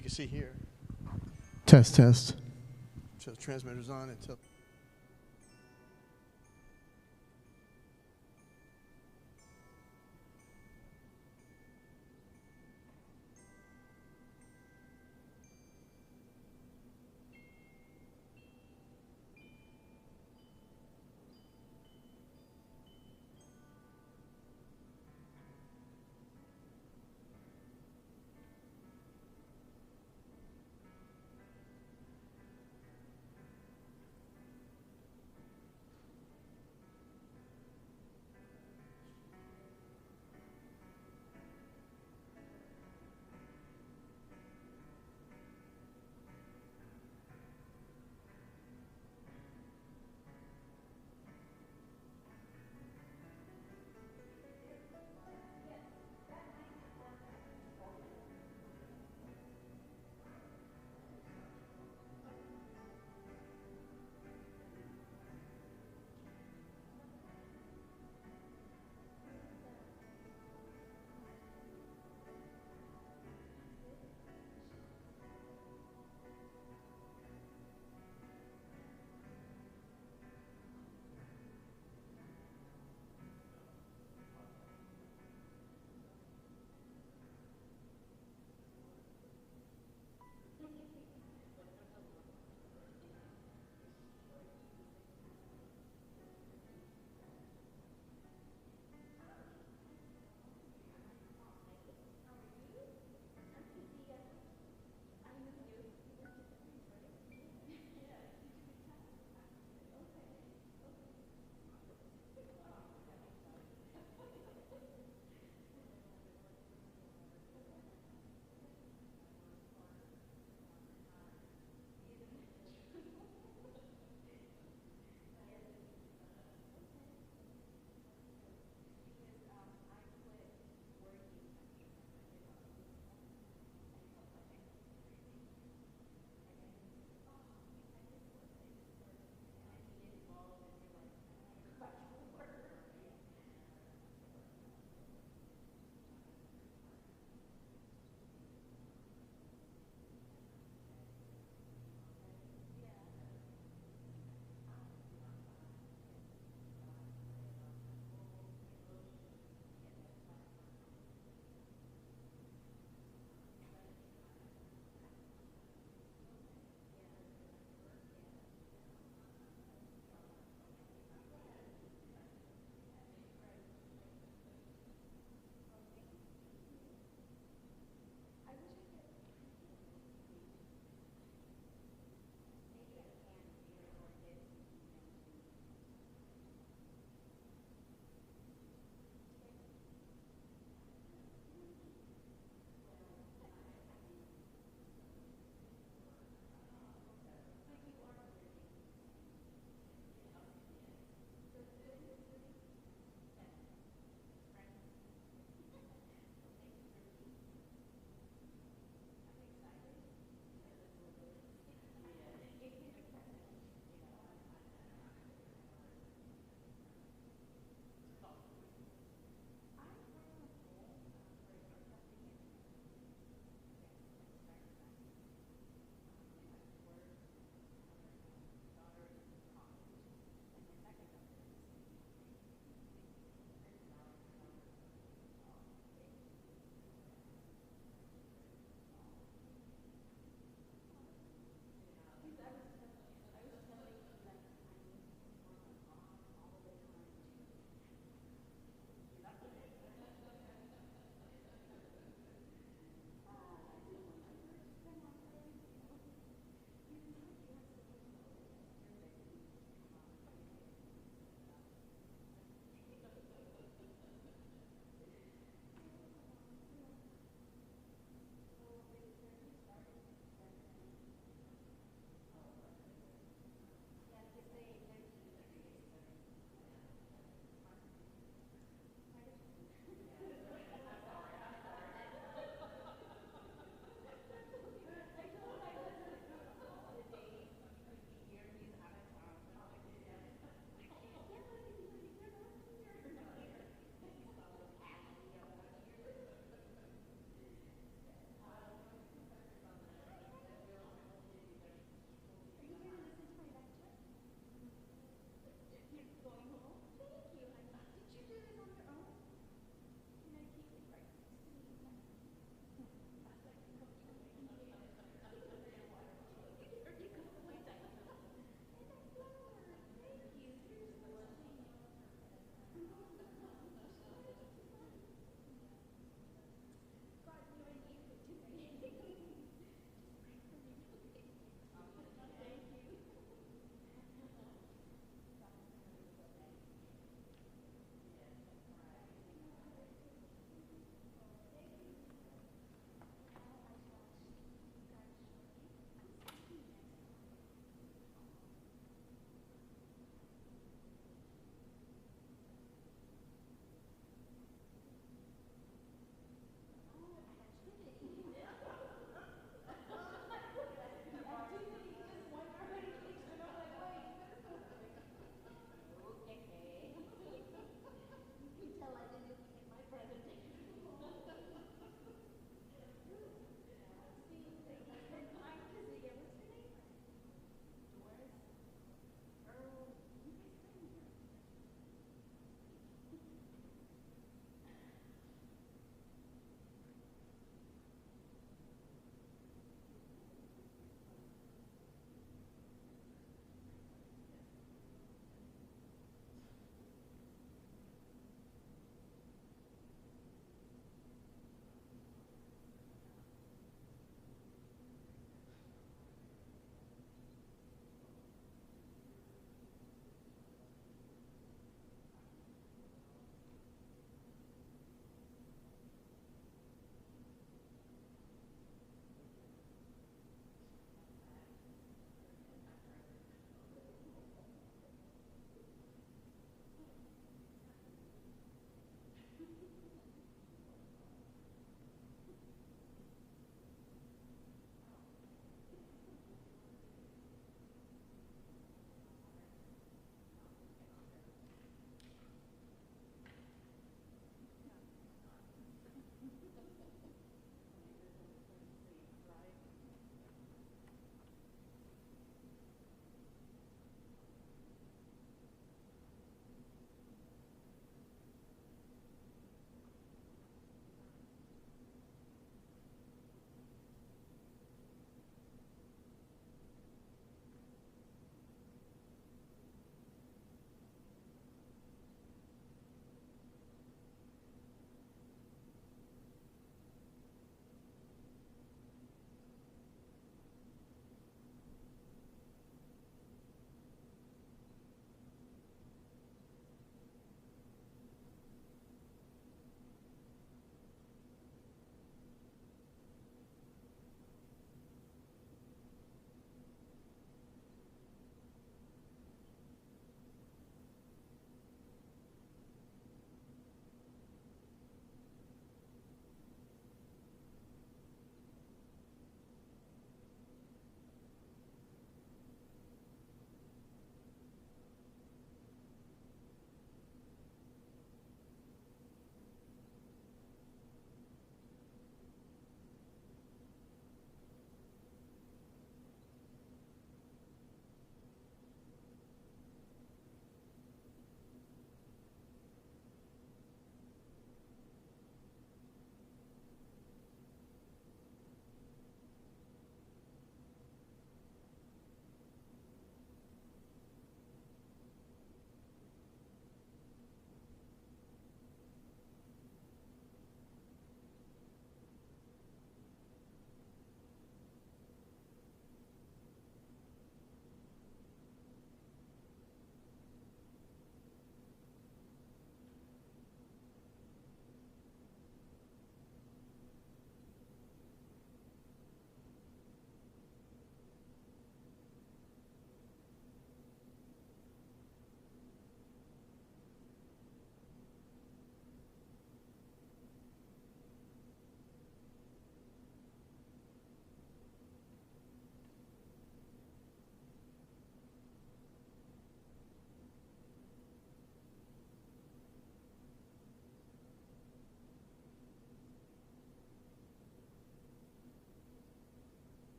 you can see here. Test, test. So the transmitter's on until.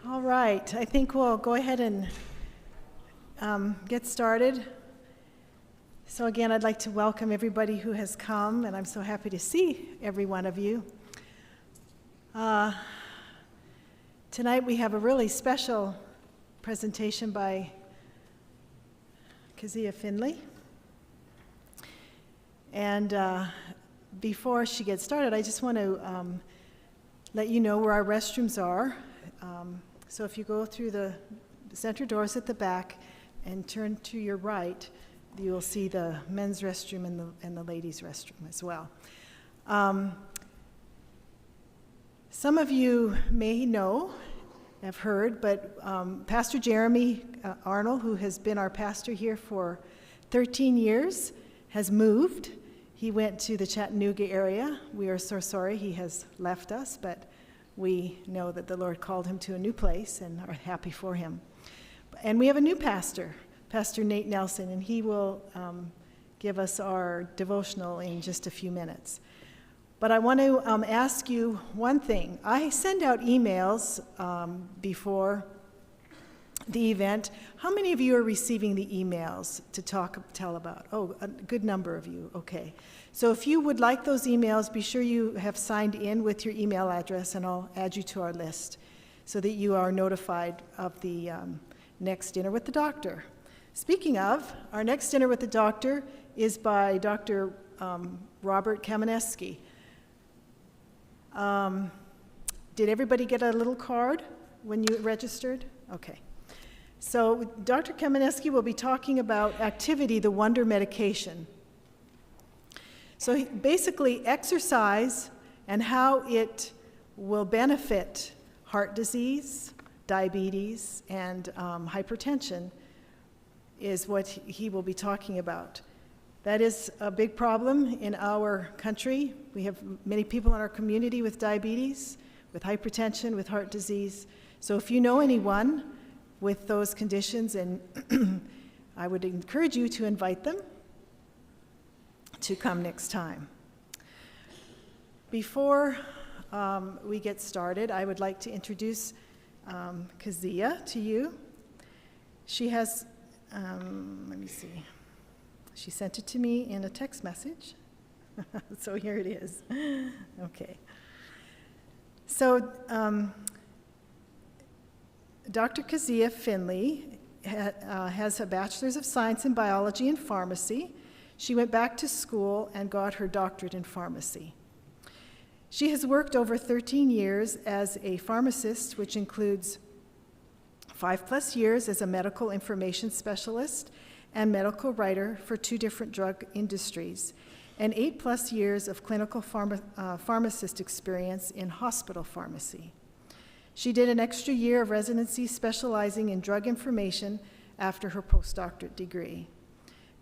All right, I think we'll go ahead and get started. So again, I'd like to welcome everybody who has come, and I'm so happy to see every one of you. Tonight we have a really special presentation by Kezia Finley. And before she gets started, I just want to let you know where our restrooms are. So if you go through the center doors at the back and turn to your right, you will see the men's restroom and the ladies' restroom as well. Some of you may know, have heard, but Pastor Jeremy Arnold, who has been our pastor here for 13 years, has moved. He went to the Chattanooga area. We are so sorry he has left us, but we know that the Lord called him to a new place and are happy for him. And we have a new pastor, Pastor Nate Nelson, and he will give us our devotional in just a few minutes. But I want to ask you one thing. I send out emails before the event. How many of you are receiving the emails to tell about? Oh, a good number of you, okay. So if you would like those emails, be sure you have signed in with your email address, and I'll add you to our list so that you are notified of the next dinner with the doctor. Speaking of, our next dinner with the doctor is by Dr. Robert Kamenetsky. Did everybody get a little card when you registered? Okay. So Dr. Kamenetsky will be talking about Activity, the Wonder Medication. So basically, exercise and how it will benefit heart disease, diabetes, and hypertension is what he will be talking about. That is a big problem in our country. We have many people in our community with diabetes, with hypertension, with heart disease. So if you know anyone with those conditions, and I would encourage you to invite them to come next time. Before we get started, I would like to introduce Kezia to you. She has, let me see. She sent it to me in a text message. So here it is. Okay. So Dr. Kezia Finley has a Bachelor's of Science in Biology and Pharmacy. She went back to school and got her doctorate in pharmacy. She has worked over 13 years as a pharmacist, which includes 5+ years as a medical information specialist and medical writer for 2 different drug industries, and 8+ years of clinical pharmacist experience in hospital pharmacy. She did an extra year of residency specializing in drug information after her postdoctorate degree.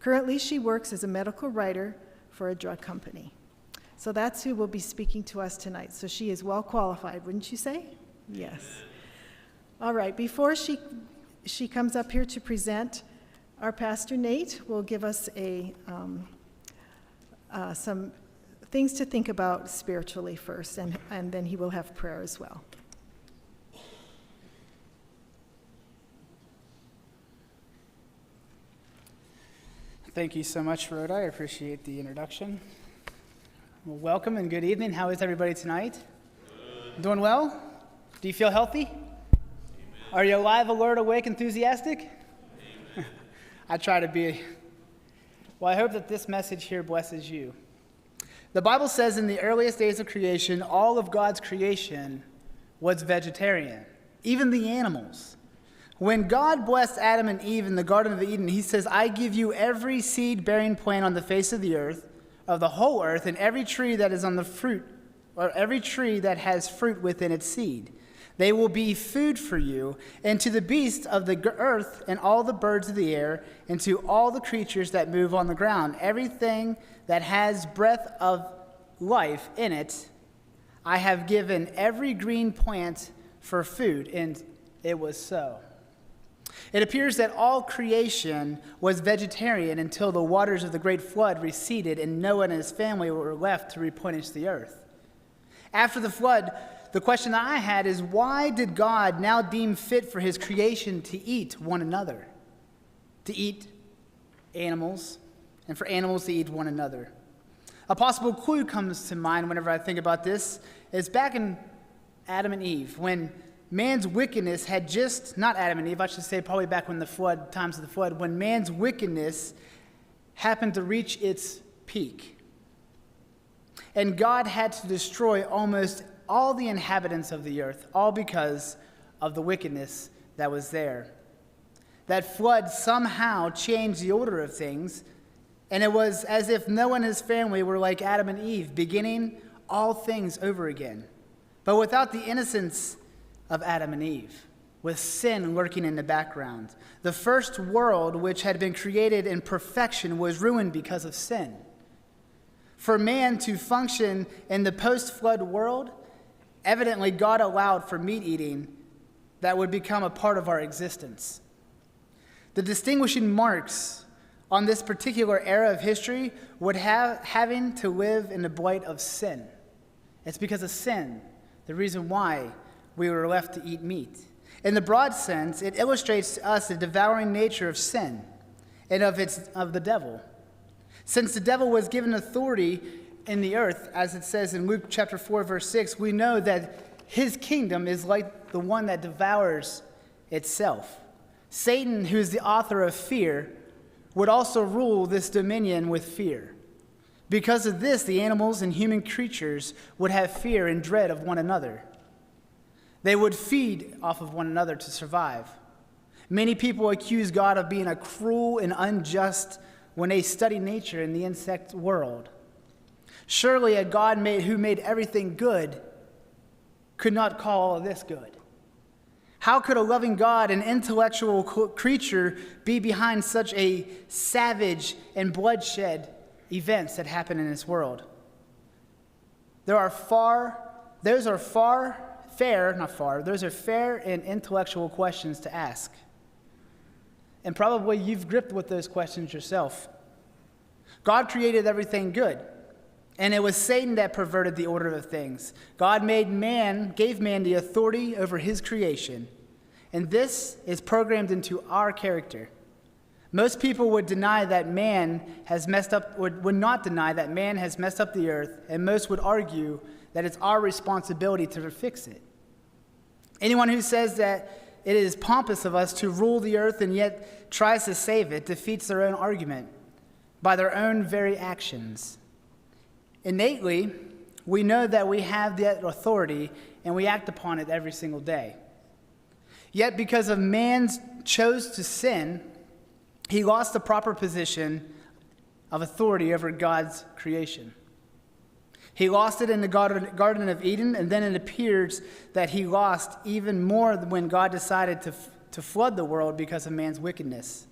Currently, she works as a medical writer for a drug company. So that's who will be speaking to us tonight. So she is well qualified, wouldn't you say? Yes. All right, before she comes up here to present, our pastor Nate will give us some things to think about spiritually first, and then he will have prayer as well. Thank you so much, Rhoda. I appreciate the introduction. Well, welcome and good evening. How is everybody tonight? Good. Doing well? Do you feel healthy? Amen. Are you alive, alert, awake, enthusiastic? I try to be. Well, I hope that this message here blesses you. The Bible says in the earliest days of creation, all of God's creation was vegetarian, even the animals. When God blessed Adam and Eve in the Garden of Eden, he says, I give you every seed-bearing plant on the face of the earth, of the whole earth, and every tree that is on the fruit, or every tree that has fruit within its seed. They will be food for you, and to the beasts of the earth, and all the birds of the air, and to all the creatures that move on the ground, everything that has breath of life in it, I have given every green plant for food, and it was so. It appears that all creation was vegetarian until the waters of the great flood receded and Noah and his family were left to replenish the earth. After the flood, the question that I had is, why did God now deem fit for his creation to eat one another? To eat animals, and for animals to eat one another. A possible clue comes to mind whenever I think about this. Is back in Adam and Eve, when man's wickedness had just, not Adam and Eve, I should say probably back when the flood, times of the flood, when man's wickedness happened to reach its peak. And God had to destroy almost all the inhabitants of the earth, all because of the wickedness that was there. That flood somehow changed the order of things, and it was as if Noah and his family were like Adam and Eve, beginning all things over again, but without the innocence of Adam and Eve, with sin lurking in the background. The first world, which had been created in perfection, was ruined because of sin. For man to function in the post-flood world, evidently God allowed for meat eating that would become a part of our existence. The distinguishing marks on this particular era of history would have having to live in the blight of sin. It's because of sin, the reason why we were left to eat meat. In the broad sense, it illustrates to us the devouring nature of sin and of the devil. Since the devil was given authority in the earth, as it says in Luke chapter 4, verse 6, we know that his kingdom is like the one that devours itself. Satan, who is the author of fear, would also rule this dominion with fear. Because of this, the animals and human creatures would have fear and dread of one another. They would feed off of one another to survive. Many people accuse God of being a cruel and unjust when they study nature in the insect world. Surely a God who made everything good could not call all of this good. How could a loving God, an intellectual creature, be behind such a savage and bloodshed events that happen in this world? Those are fair and intellectual questions to ask. And probably you've gripped with those questions yourself. God created everything good, and it was Satan that perverted the order of things. God gave man the authority over his creation, and this is programmed into our character. Most people would deny that man has messed up, would not deny that man has messed up the earth, and most would argue that it's our responsibility to fix it. Anyone who says that it is pompous of us to rule the earth and yet tries to save it defeats their own argument by their own very actions. Innately, we know that we have that authority and we act upon it every single day. Yet because of man's chose to sin, he lost the proper position of authority over God's creation. He lost it in the Garden of Eden, and then it appears that he lost even more when God decided to flood the world because of man's wickedness.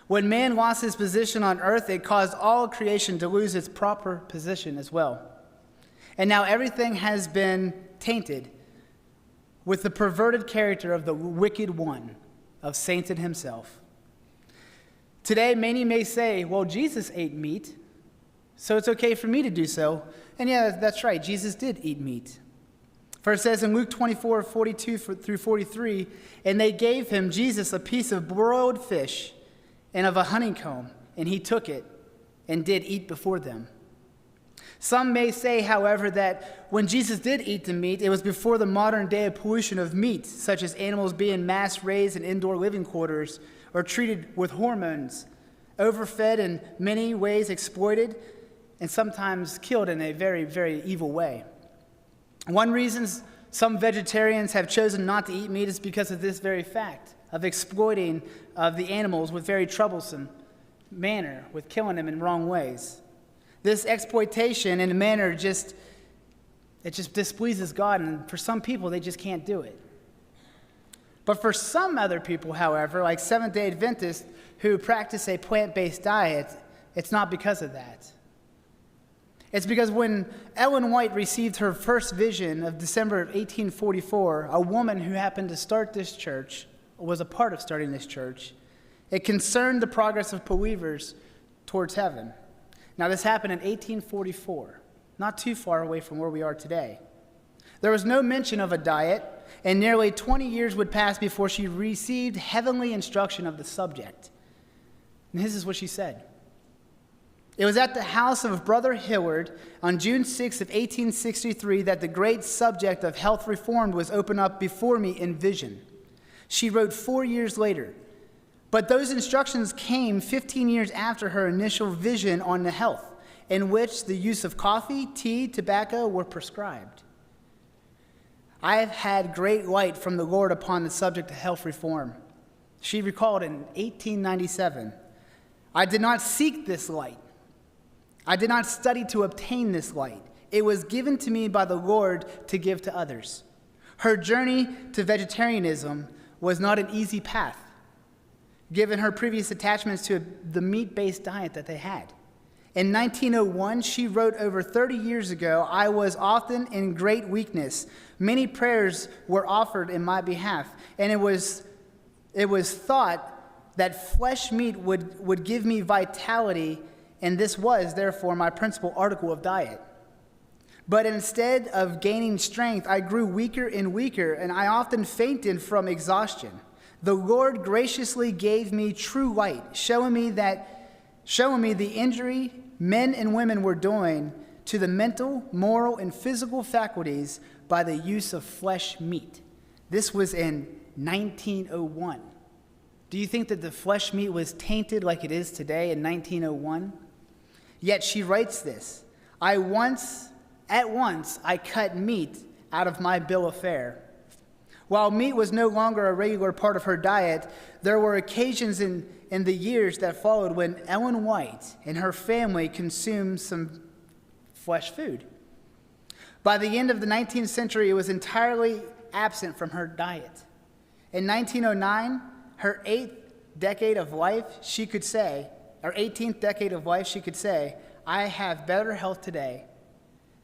When man lost his position on earth, it caused all creation to lose its proper position as well. And now everything has been tainted with the perverted character of the wicked one, of Satan himself. Today, many may say, well, Jesus ate meat, so it's okay for me to do so. And yeah, that's right, Jesus did eat meat. For it says in Luke 24, 42 through 43, and they gave him, Jesus, a piece of broiled fish and of a honeycomb, and he took it and did eat before them. Some may say, however, that when Jesus did eat the meat, it was before the modern day of pollution of meat, such as animals being mass raised in indoor living quarters or treated with hormones, overfed in many ways, exploited, and sometimes killed in a very, very evil way. One reason some vegetarians have chosen not to eat meat is because of this very fact of exploiting of the animals with very troublesome manner, with killing them in wrong ways. This exploitation in a manner just displeases God, and for some people, they just can't do it. But for some other people, however, like Seventh-day Adventists who practice a plant-based diet, it's not because of that. It's because when Ellen White received her first vision of December of 1844, a woman who happened to start this church, was a part of starting this church, it concerned the progress of believers towards heaven. Now, this happened in 1844, not too far away from where we are today. There was no mention of a diet, and nearly 20 years would pass before she received heavenly instruction of the subject. And this is what she said. It was at the house of Brother Hillard on June 6th of 1863 that the great subject of health reform was opened up before me in vision. She wrote 4 years later, but those instructions came 15 years after her initial vision on the health, in which the use of coffee, tea, tobacco were prescribed. I have had great light from the Lord upon the subject of health reform. She recalled in 1897, I did not seek this light. I did not study to obtain this light. It was given to me by the Lord to give to others. Her journey to vegetarianism was not an easy path, given her previous attachments to the meat-based diet that they had. In 1901, she wrote, over 30 years ago, I was often in great weakness. Many prayers were offered in my behalf, and it was thought that flesh meat would give me vitality, and this was, therefore, my principal article of diet. But instead of gaining strength, I grew weaker and weaker, and I often fainted from exhaustion. The Lord graciously gave me true light, showing me the injury men and women were doing to the mental, moral, and physical faculties by the use of flesh meat. This was in 1901. Do you think that the flesh meat was tainted like it is today in 1901? Yet she writes this, at once I cut meat out of my bill of fare. While meat was no longer a regular part of her diet, there were occasions in the years that followed when Ellen White and her family consumed some flesh food. By the end of the 19th century, it was entirely absent from her diet. In 1909, her 18th decade of life, she could say, I have better health today,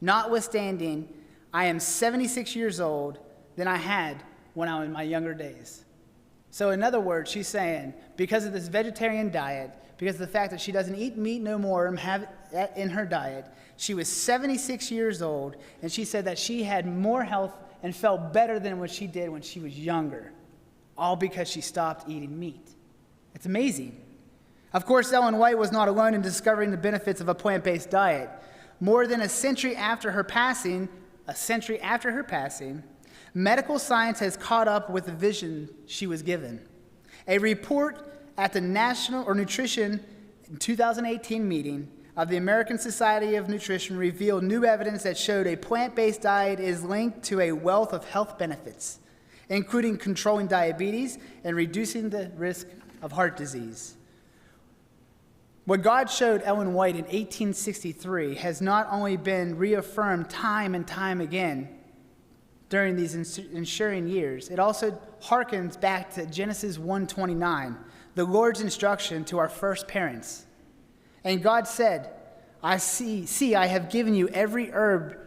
notwithstanding I am 76 years old than I had when I was in my younger days. So in other words, she's saying, because of this vegetarian diet, because of the fact that she doesn't eat meat no more and have it in her diet, she was 76 years old, and she said that she had more health and felt better than what she did when she was younger, all because she stopped eating meat. It's amazing. Of course, Ellen White was not alone in discovering the benefits of a plant-based diet. More than a century after her passing, medical science has caught up with the vision she was given. A report at the National Nutrition 2018 meeting of the American Society of Nutrition revealed new evidence that showed a plant-based diet is linked to a wealth of health benefits, including controlling diabetes and reducing the risk of heart disease. What God showed Ellen White in 1863 has not only been reaffirmed time and time again during these ensuing years, it also harkens back to Genesis 1:29, the Lord's instruction to our first parents. And God said, I have given you every herb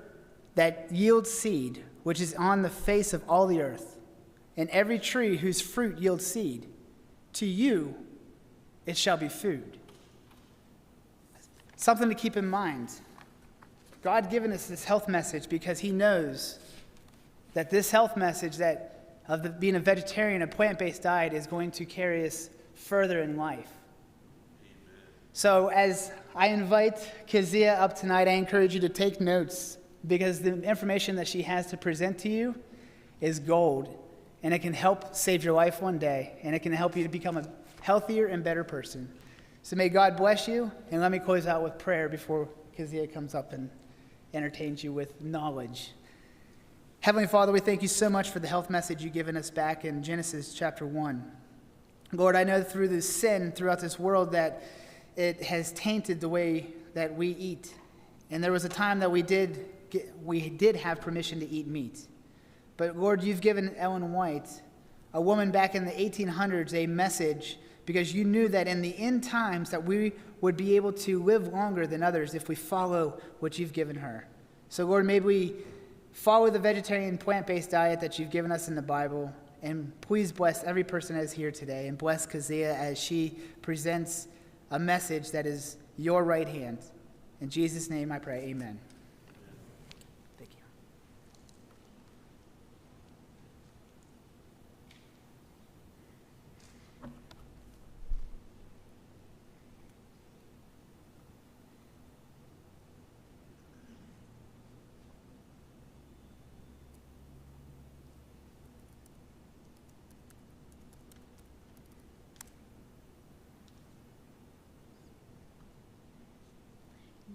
that yields seed, which is on the face of all the earth, and every tree whose fruit yields seed. To you it shall be food. Something to keep in mind. God given us this health message because he knows that this health message being a vegetarian, a plant-based diet, is going to carry us further in life. So as I invite Kezia up tonight, I encourage you to take notes, because the information that she has to present to you is gold, and it can help save your life one day, and it can help you to become a healthier and better person. So may God bless you, and let me close out with prayer before Kezia comes up and entertains you with knowledge. Heavenly Father, we thank you so much for the health message you've given us back in Genesis chapter 1. Lord, I know through this sin throughout this world that it has tainted the way that we eat. And there was a time that we did have permission to eat meat. But Lord, you've given Ellen White, a woman back in the 1800s, a message, because you knew that in the end times that we would be able to live longer than others if we follow what you've given her. So Lord, may we follow the vegetarian plant-based diet that you've given us in the Bible, and please bless every person that is here today, and bless Kezia as she presents a message that is your right hand. In Jesus' name I pray, amen. Thank you.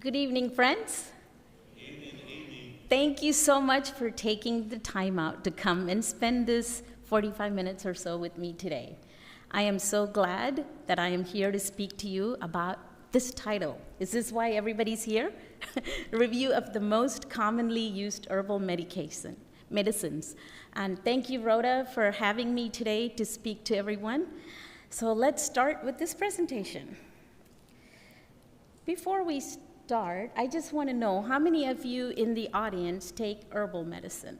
Good evening, friends. Thank you so much for taking the time out to come and spend this 45 minutes or so with me today. I am so glad that I am here to speak to you about this title. Is this why everybody's here? Review of the most commonly used herbal medicines. And thank you, Rhoda, for having me today to speak to everyone. So let's start with this presentation. Before we start, I just want to know how many of you in the audience take herbal medicine?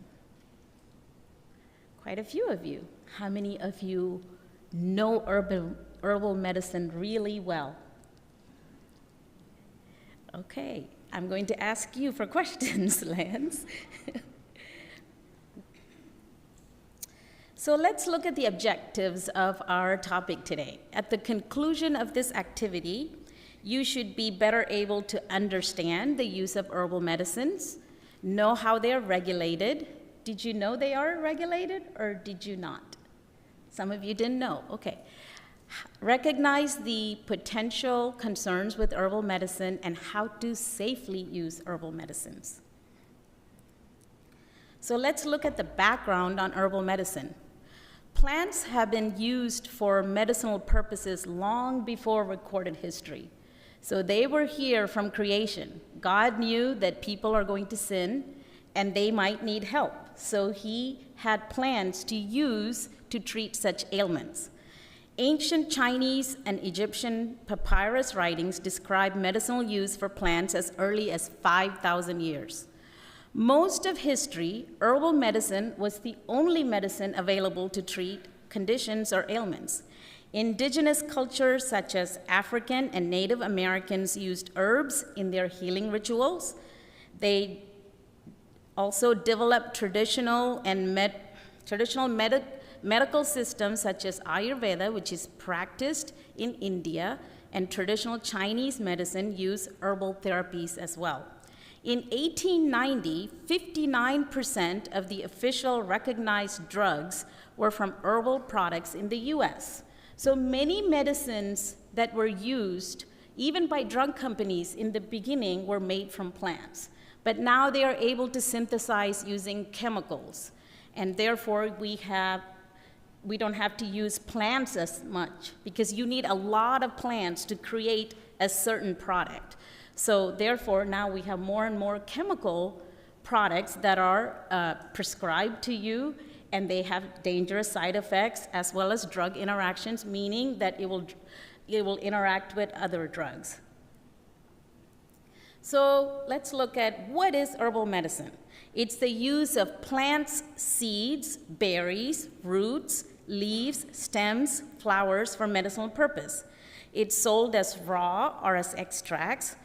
Quite a few of you. How many of you know herbal medicine really well? Okay, I'm going to ask you for questions, Lance. So let's look at the objectives of our topic today. At the conclusion of this activity, you should be better able to understand the use of herbal medicines, know how they're regulated. Did you know they are regulated, or did you not? Some of you didn't know, okay. Recognize the potential concerns with herbal medicine and how to safely use herbal medicines. So let's look at the background on herbal medicine. Plants have been used for medicinal purposes long before recorded history. So they were here from creation. God knew that people are going to sin and they might need help. So he had plants to use to treat such ailments. Ancient Chinese and Egyptian papyrus writings describe medicinal use for plants as early as 5,000 years. Most of history, herbal medicine was the only medicine available to treat conditions or ailments. Indigenous cultures such as African and Native Americans used herbs in their healing rituals. They also developed traditional medical systems such as Ayurveda, which is practiced in India, and traditional Chinese medicine use herbal therapies as well. In 1890, 59% of the official recognized drugs were from herbal products in the US. So many medicines that were used, even by drug companies in the beginning, were made from plants. But now they are able to synthesize using chemicals. And therefore, we don't have to use plants as much, because you need a lot of plants to create a certain product. So therefore, now we have more and more chemical products that are prescribed to you, and they have dangerous side effects as well as drug interactions, meaning that it will interact with other drugs. So let's look at what is herbal medicine. It's the use of plants, seeds, berries, roots, leaves, stems, flowers for medicinal purpose. It's sold as raw or as extracts.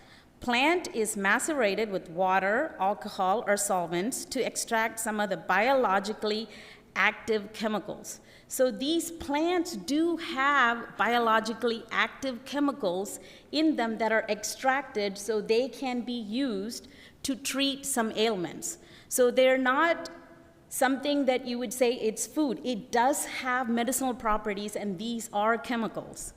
Plant is macerated with water, alcohol, or solvents to extract some of the biologically active chemicals. So these plants do have biologically active chemicals in them that are extracted so they can be used to treat some ailments. So they're not something that you would say it's food. It does have medicinal properties, and these are chemicals.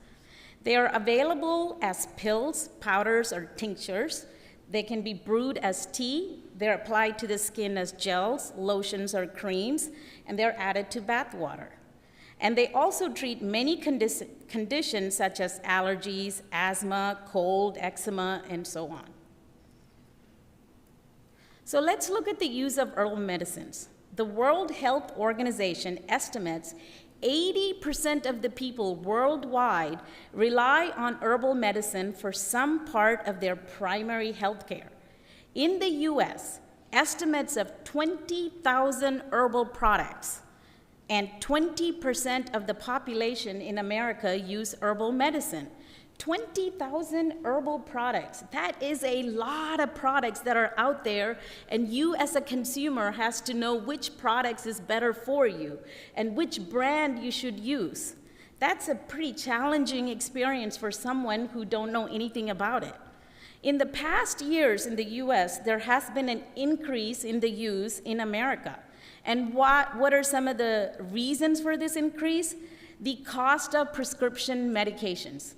They are available as pills, powders, or tinctures. They can be brewed as tea. They're applied to the skin as gels, lotions, or creams, and they're added to bath water. And they also treat many conditions such as allergies, asthma, cold, eczema, and so on. So let's look at the use of herbal medicines. The World Health Organization estimates 80% of the people worldwide rely on herbal medicine for some part of their primary health care. In the US, estimates of 20,000 herbal products and 20% of the population in America use herbal medicine. 20,000 herbal products. That is a lot of products that are out there, and you as a consumer has to know which products is better for you and which brand you should use. That's a pretty challenging experience for someone who don't know anything about it. In the past years in the US, there has been an increase in the use in America. And what are some of the reasons for this increase? The cost of prescription medications.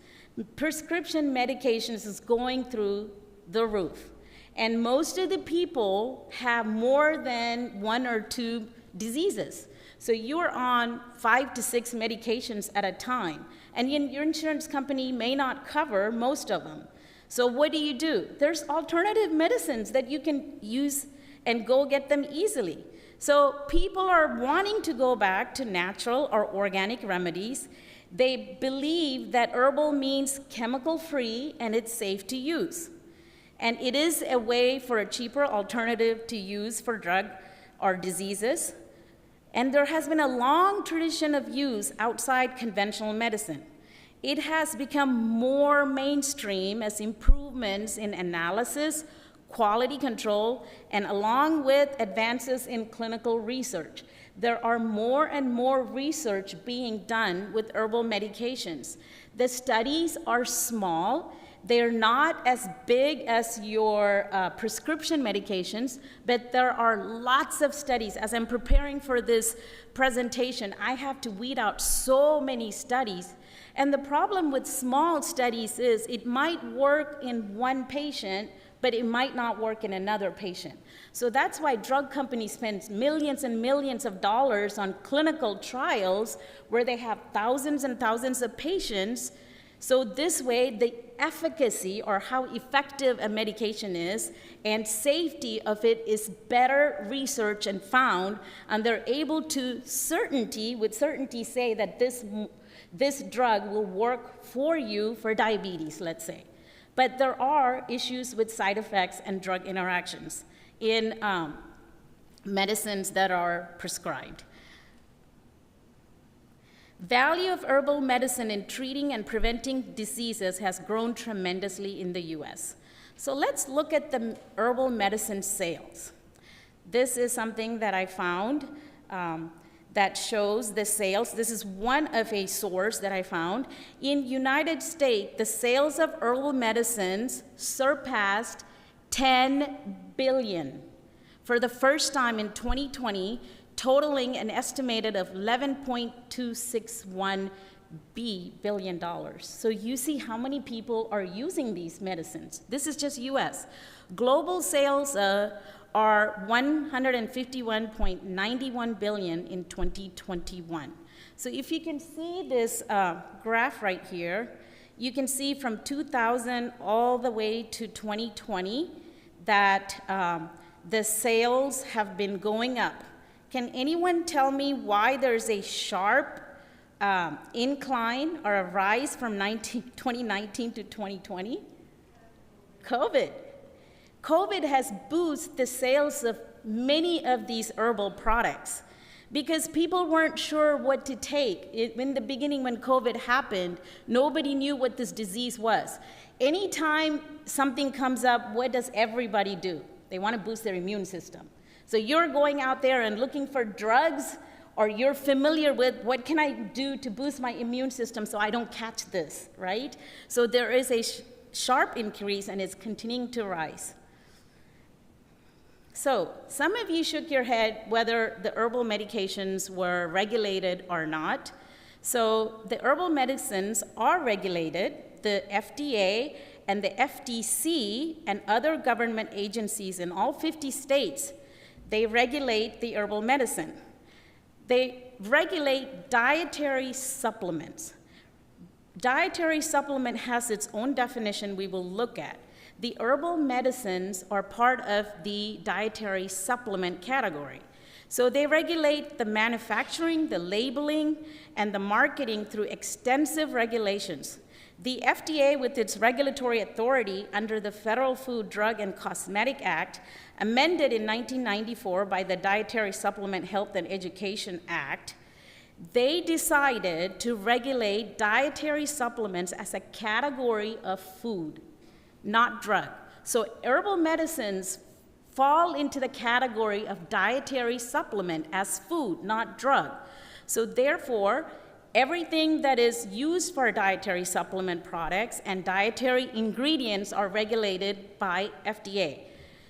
Prescription medications is going through the roof. And most of the people have more than 1 or 2 diseases. So you're on 5 to 6 medications at a time, and your insurance company may not cover most of them. So what do? There's alternative medicines that you can use and go get them easily. So people are wanting to go back to natural or organic remedies. They believe that herbal means chemical-free and it's safe to use. And it is a way for a cheaper alternative to use for drug or diseases. And there has been a long tradition of use outside conventional medicine. It has become more mainstream as improvements in analysis, quality control, and along with advances in clinical research. There are more and more research being done with herbal medications. The studies are small. They're not as big as your prescription medications, but there are lots of studies. As I'm preparing for this presentation, I have to weed out so many studies. And the problem with small studies is it might work in one patient, but it might not work in another patient. So that's why drug companies spend millions and millions of dollars on clinical trials where they have thousands and thousands of patients. So this way, the efficacy or how effective a medication is and safety of it is better researched and found, and they're able to with certainty say that this drug will work for you for diabetes, let's say. But there are issues with side effects and drug interactions in medicines that are prescribed. Value of herbal medicine in treating and preventing diseases has grown tremendously in the US. So let's look at the herbal medicine sales. This is something that I found that shows the sales. This is one of a source that I found. In United States, the sales of herbal medicines surpassed 10 billion for the first time in 2020, totaling an estimated of $11.261 billion. So you see how many people are using these medicines. This is just US. Global sales are 151.91 billion in 2021. So if you can see this graph right here, you can see from 2000 all the way to 2020 that the sales have been going up. Can anyone tell me why there's a sharp incline or a rise from 2019 to 2020? COVID. COVID has boosted the sales of many of these herbal products because people weren't sure what to take. In the beginning when COVID happened, nobody knew what this disease was. Anytime something comes up, what does everybody do? They want to boost their immune system. So you're going out there and looking for drugs, or you're familiar with what can I do to boost my immune system so I don't catch this, right? So there is a sharp increase and it's continuing to rise. So some of you shook your head whether the herbal medications were regulated or not. So the herbal medicines are regulated. The FDA and the FTC and other government agencies in all 50 states, they regulate the herbal medicine. They regulate dietary supplements. Dietary supplement has its own definition we will look at. The herbal medicines are part of the dietary supplement category. So they regulate the manufacturing, the labeling, and the marketing through extensive regulations. The FDA, with its regulatory authority under the Federal Food, Drug, and Cosmetic Act, amended in 1994 by the Dietary Supplement Health and Education Act, they decided to regulate dietary supplements as a category of food, not drug. So herbal medicines fall into the category of dietary supplement as food, not drug. So therefore, everything that is used for dietary supplement products and dietary ingredients are regulated by FDA.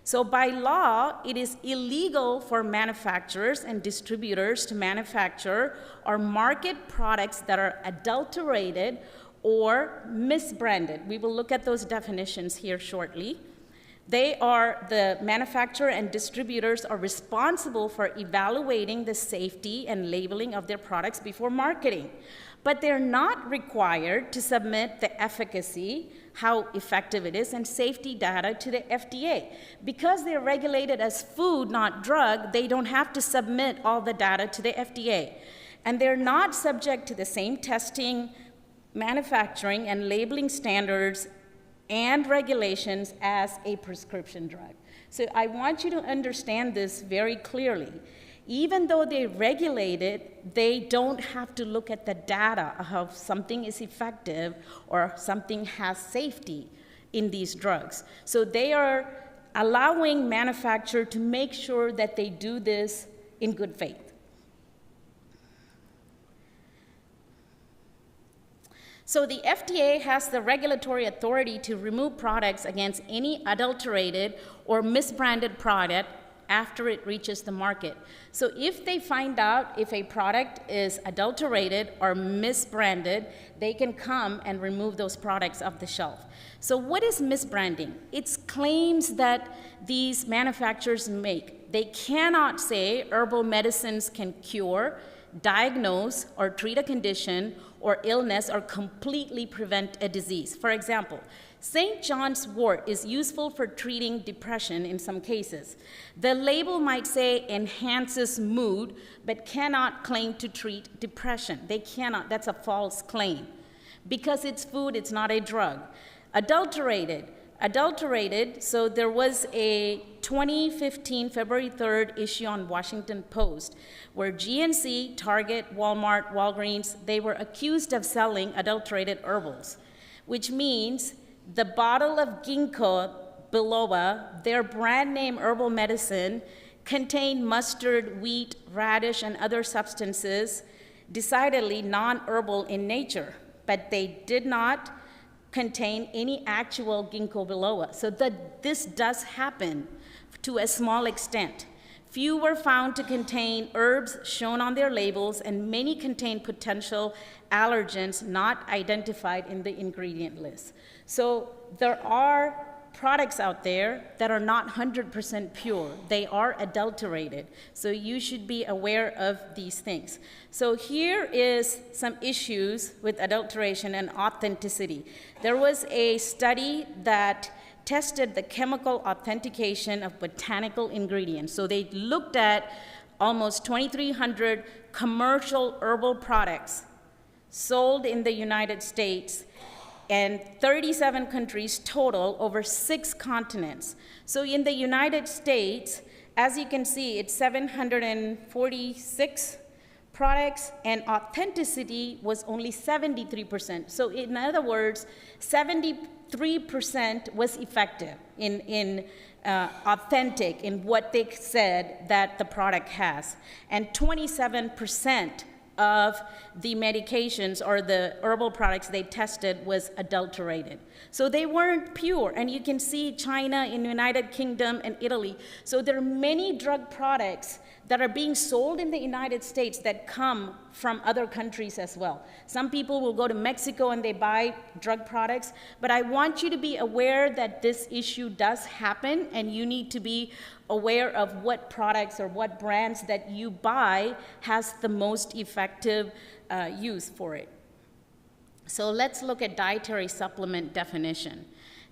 So by law, it is illegal for manufacturers and distributors to manufacture or market products that are adulterated or misbranded. We will look at those definitions here shortly. The manufacturer and distributors are responsible for evaluating the safety and labeling of their products before marketing. But they're not required to submit the efficacy, how effective it is, and safety data to the FDA. Because they're regulated as food, not drug, they don't have to submit all the data to the FDA. And they're not subject to the same testing, manufacturing, and labeling standards and regulations as a prescription drug. So I want you to understand this very clearly. Even though they regulate it, they don't have to look at the data of how something is effective or something has safety in these drugs. So they are allowing manufacturers to make sure that they do this in good faith. So the FDA has the regulatory authority to remove products against any adulterated or misbranded product after it reaches the market. So if they find out if a product is adulterated or misbranded, they can come and remove those products off the shelf. So what is misbranding? It's claims that these manufacturers make. They cannot say herbal medicines can cure, diagnose, or treat a condition or illness or completely prevent a disease. For example, St. John's wort is useful for treating depression in some cases. The label might say enhances mood, but cannot claim to treat depression. They cannot, that's a false claim. Because it's food, it's not a drug. Adulterated, so there was a 2015 February 3rd issue on Washington Post where GNC, Target, Walmart, Walgreens, they were accused of selling adulterated herbals, which means the bottle of ginkgo biloba, their brand name herbal medicine, contained mustard, wheat, radish, and other substances decidedly non-herbal in nature, but they did not contain any actual ginkgo biloba. So this does happen to a small extent. Few were found to contain herbs shown on their labels, and many contain potential allergens not identified in the ingredient list. So there are products out there that are not 100% pure. They are adulterated. So you should be aware of these things. So here is some issues with adulteration and authenticity. There was a study that tested the chemical authentication of botanical ingredients. So they looked at almost 2,300 commercial herbal products sold in the United States and 37 countries total over 6 continents. So in the United States, as you can see, it's 746 products, and authenticity was only 73%. So in other words, 73% was effective in authentic in what they said that the product has, and 27% of the medications or the herbal products they tested was adulterated. So they weren't pure, and you can see China, in the United Kingdom, and Italy. So there are many drug products that are being sold in the United States that come from other countries as well. Some people will go to Mexico and they buy drug products, but I want you to be aware that this issue does happen, and you need to be aware of what products or what brands that you buy has the most effective use for it. So let's look at dietary supplement definition.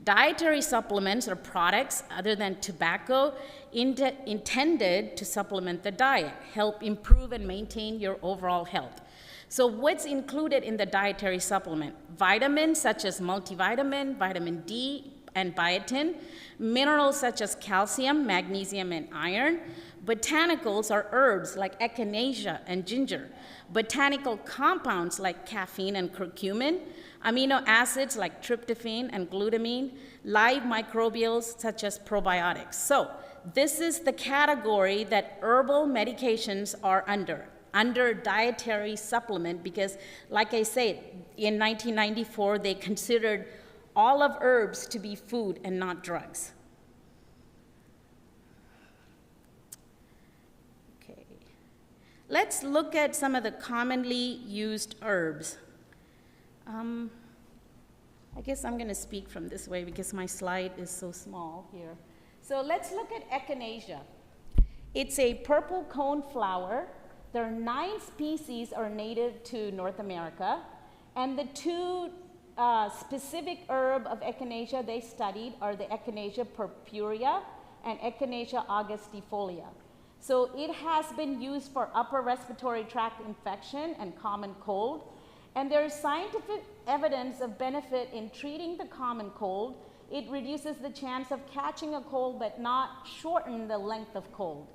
Dietary supplements are products other than tobacco intended to supplement the diet, help improve and maintain your overall health. So what's included in the dietary supplement? Vitamins such as multivitamin, vitamin D, and biotin, minerals such as calcium, magnesium, and iron. Botanicals are herbs like echinacea and ginger. Botanical compounds like caffeine and curcumin. Amino acids like tryptophan and glutamine. Live microbials such as probiotics. So this is the category that herbal medications are under dietary supplement, because like I said, in 1994, they considered all of herbs to be food and not drugs. Okay. Let's look at some of the commonly used herbs. I guess I'm going to speak from this way because my slide is so small here. So let's look at echinacea. It's a purple cone flower. There are 9 species are native to North America, and the 2 specific herb of echinacea they studied are the Echinacea purpurea and Echinacea augustifolia. So it has been used for upper respiratory tract infection and common cold, and there is scientific evidence of benefit in treating the common cold. It reduces the chance of catching a cold but not shorten the length of cold.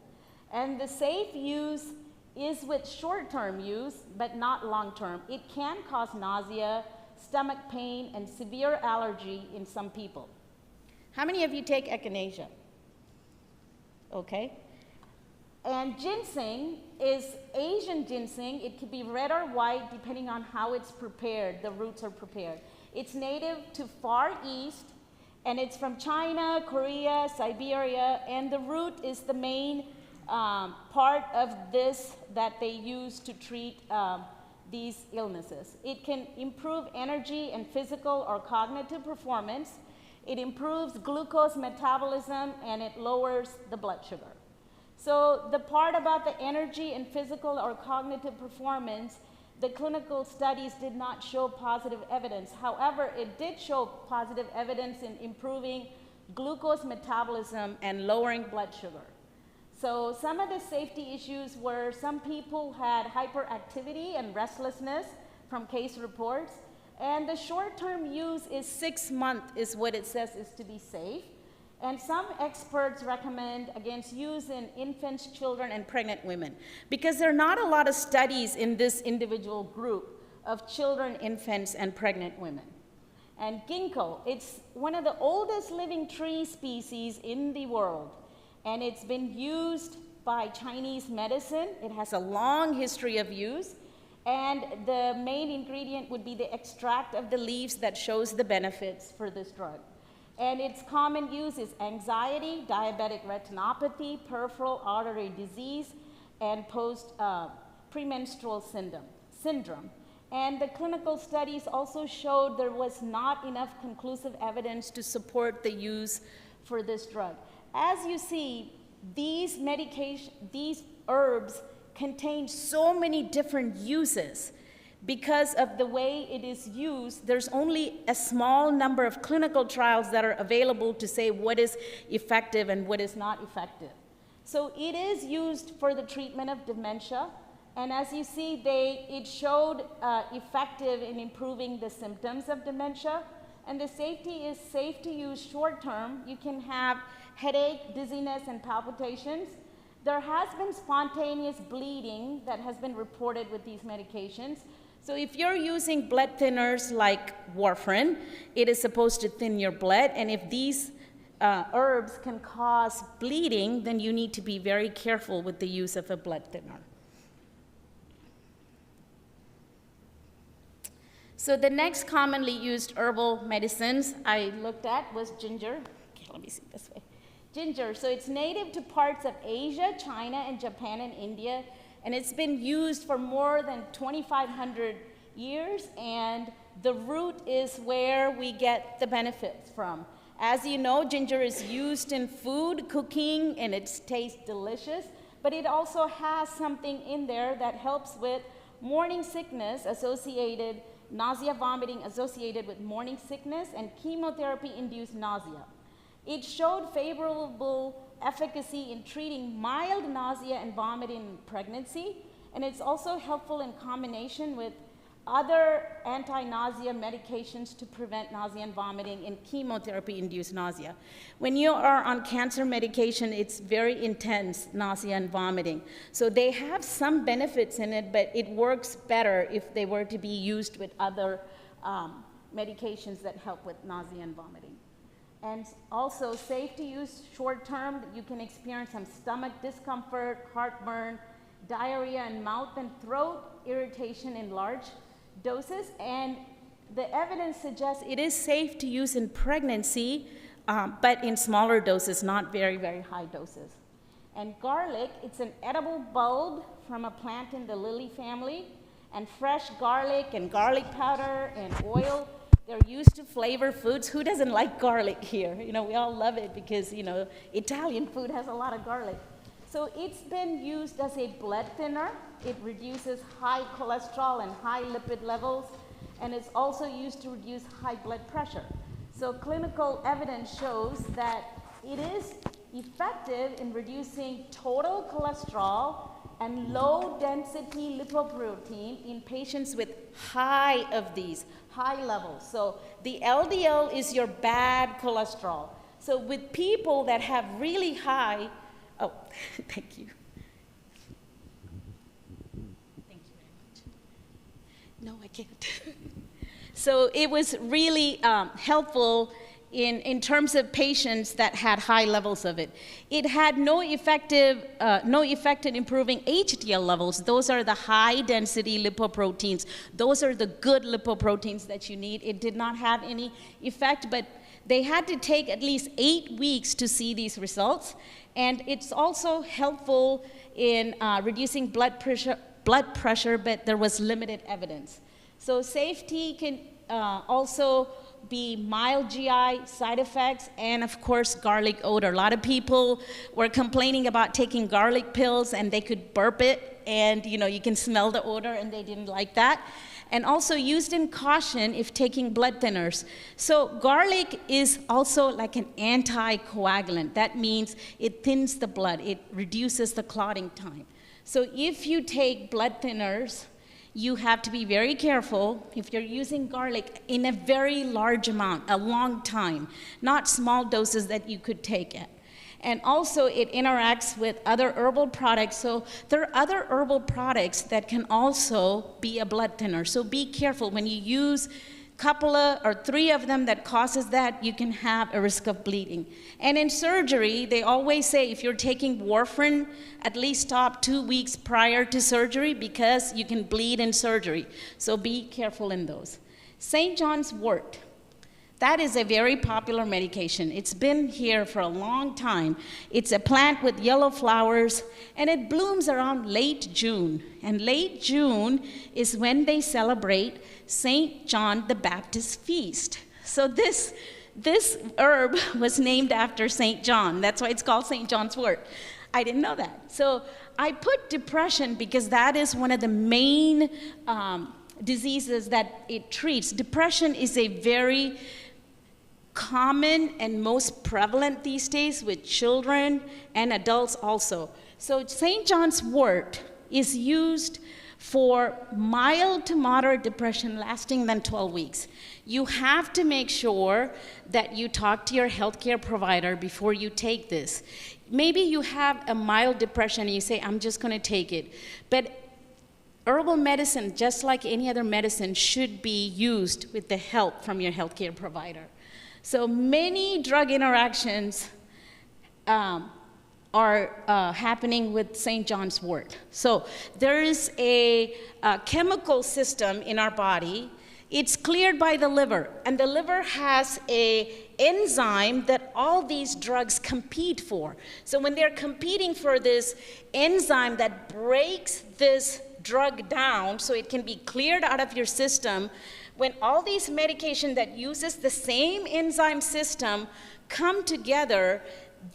And the safe use is with short-term use, but not long-term. It can cause nausea, stomach pain, and severe allergy in some people. How many of you take echinacea? Okay. And ginseng is Asian ginseng. It could be red or white depending on how it's prepared, the roots are prepared. It's native to Far East, and it's from China, Korea, Siberia, and the root is the main part of this that they use to treat these illnesses. It can improve energy and physical or cognitive performance. It improves glucose metabolism, and it lowers the blood sugar. So the part about the energy and physical or cognitive performance, the clinical studies did not show positive evidence. However, it did show positive evidence in improving glucose metabolism and lowering blood sugar. So some of the safety issues were some people had hyperactivity and restlessness from case reports, and the short-term use is 6 months is what it says is to be safe. And some experts recommend against use in infants, children, and pregnant women because there are not a lot of studies in this individual group of children, infants, and pregnant women. And ginkgo, it's one of the oldest living tree species in the world, and it's been used by Chinese medicine. It has a long history of use, and the main ingredient would be the extract of the leaves that shows the benefits for this drug. And its common use is anxiety, diabetic retinopathy, peripheral artery disease, and premenstrual syndrome. And the clinical studies also showed there was not enough conclusive evidence to support the use for this drug. As you see, these herbs contain so many different uses. Because of the way it is used, there's only a small number of clinical trials that are available to say what is effective and what is not effective. So it is used for the treatment of dementia, and as you see, it showed effective in improving the symptoms of dementia, and the safety is safe to use short term. You can have headache, dizziness, and palpitations. There has been spontaneous bleeding that has been reported with these medications. So if you're using blood thinners like warfarin, it is supposed to thin your blood, and if these herbs can cause bleeding, then you need to be very careful with the use of a blood thinner. So the next commonly used herbal medicines I looked at was ginger. Okay, let me see this way. Ginger, so it's native to parts of Asia, China, and Japan, and India. And it's been used for more than 2,500 years, and the root is where we get the benefits from. As you know, ginger is used in food, cooking, and it tastes delicious, but it also has something in there that helps with morning sickness associated, nausea, vomiting associated with morning sickness, and chemotherapy-induced nausea. It showed favorable efficacy in treating mild nausea and vomiting in pregnancy, and it's also helpful in combination with other anti-nausea medications to prevent nausea and vomiting in chemotherapy-induced nausea. When you are on cancer medication, it's very intense, nausea and vomiting. So they have some benefits in it, but it works better if they were to be used with other medications that help with nausea and vomiting. And also safe to use short term. You can experience some stomach discomfort, heartburn, diarrhea, and mouth and throat irritation in large doses. And the evidence suggests it is safe to use in pregnancy, but in smaller doses, not very, very high doses. And garlic, it's an edible bulb from a plant in the lily family. And fresh garlic and garlic powder and oil They're used to flavor foods. Who doesn't like garlic here? You know, we all love it because, you know, Italian food has a lot of garlic. So it's been used as a blood thinner. It reduces high cholesterol and high lipid levels, and it's also used to reduce high blood pressure. So clinical evidence shows that it is effective in reducing total cholesterol and low density lipoprotein in patients with high levels. So the LDL is your bad cholesterol. So with people that have really high, oh, thank you. Thank you very much. No, I can't. So it was really helpful in terms of patients that had high levels of it. It had no effect in improving HDL levels. Those are the high density lipoproteins. Those are the good lipoproteins that you need. It did not have any effect, but they had to take at least 8 weeks to see these results. And it's also helpful in reducing blood pressure, but there was limited evidence. So safety can also be mild GI side effects, and of course garlic odor. A lot of people were complaining about taking garlic pills and they could burp it, and you know, you can smell the odor, and they didn't like that. And also used in caution if taking blood thinners. So garlic is also like an anticoagulant. That means it thins the blood, it reduces the clotting time. So if you take blood thinners, you have to be very careful if you're using garlic in a very large amount, a long time, not small doses that you could take it. And also it interacts with other herbal products. So there are other herbal products that can also be a blood thinner. So be careful when you use couple or 3 of them that causes that, you can have a risk of bleeding. And in surgery, they always say if you're taking warfarin, at least stop 2 weeks prior to surgery because you can bleed in surgery. So be careful in those. St. John's wort. That is a very popular medication. It's been here for a long time. It's a plant with yellow flowers, and it blooms around late June. And late June is when they celebrate St. John the Baptist feast. So this herb was named after St. John. That's why it's called St. John's wort. I didn't know that. So I put depression because that is one of the main diseases that it treats. Depression is a very common and most prevalent these days with children and adults also. So St. John's wort is used for mild to moderate depression lasting than 12 weeks. You have to make sure that you talk to your healthcare provider before you take this. Maybe you have a mild depression and you say, I'm just going to take it. But herbal medicine, just like any other medicine, should be used with the help from your healthcare provider. So many drug interactions are happening with St. John's wort. So there is a chemical system in our body. It's cleared by the liver, and the liver has an enzyme that all these drugs compete for. So when they're competing for this enzyme that breaks this drug down so it can be cleared out of your system, when all these medications that uses the same enzyme system come together,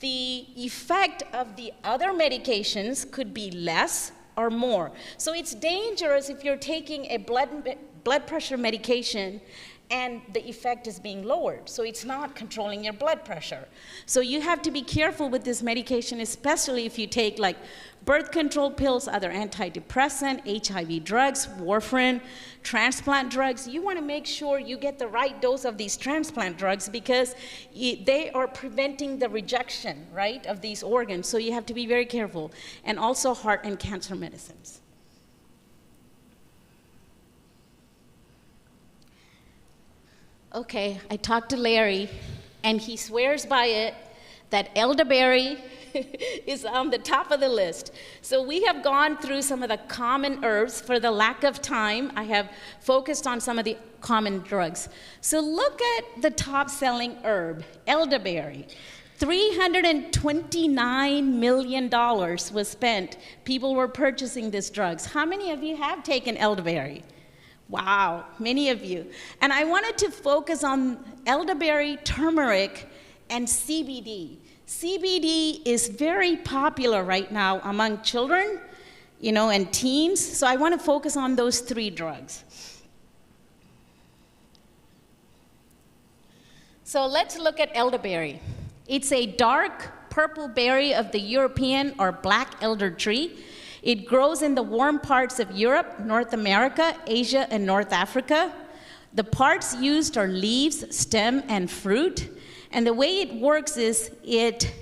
the effect of the other medications could be less or more. So it's dangerous if you're taking a blood pressure medication and the effect is being lowered. So it's not controlling your blood pressure. So you have to be careful with this medication, especially if you take like birth control pills, other antidepressant, HIV drugs, warfarin, transplant drugs. You want to make sure you get the right dose of these transplant drugs because they are preventing the rejection, right, of these organs. So you have to be very careful. And also heart and cancer medicines. Okay, I talked to Larry, and he swears by it that elderberry is on the top of the list. So we have gone through some of the common herbs. For the lack of time, I have focused on some of the common drugs. So look at the top-selling herb, elderberry. $329 million was spent. People were purchasing these drugs. How many of you have taken elderberry? Wow, many of you. And I wanted to focus on elderberry, turmeric, and CBD. CBD is very popular right now among children, and teens. So I want to focus on those 3 drugs. So let's look at elderberry. It's a dark purple berry of the European or black elder tree. It grows in the warm parts of Europe, North America, Asia, and North Africa. The parts used are leaves, stem, and fruit. And the way it works is it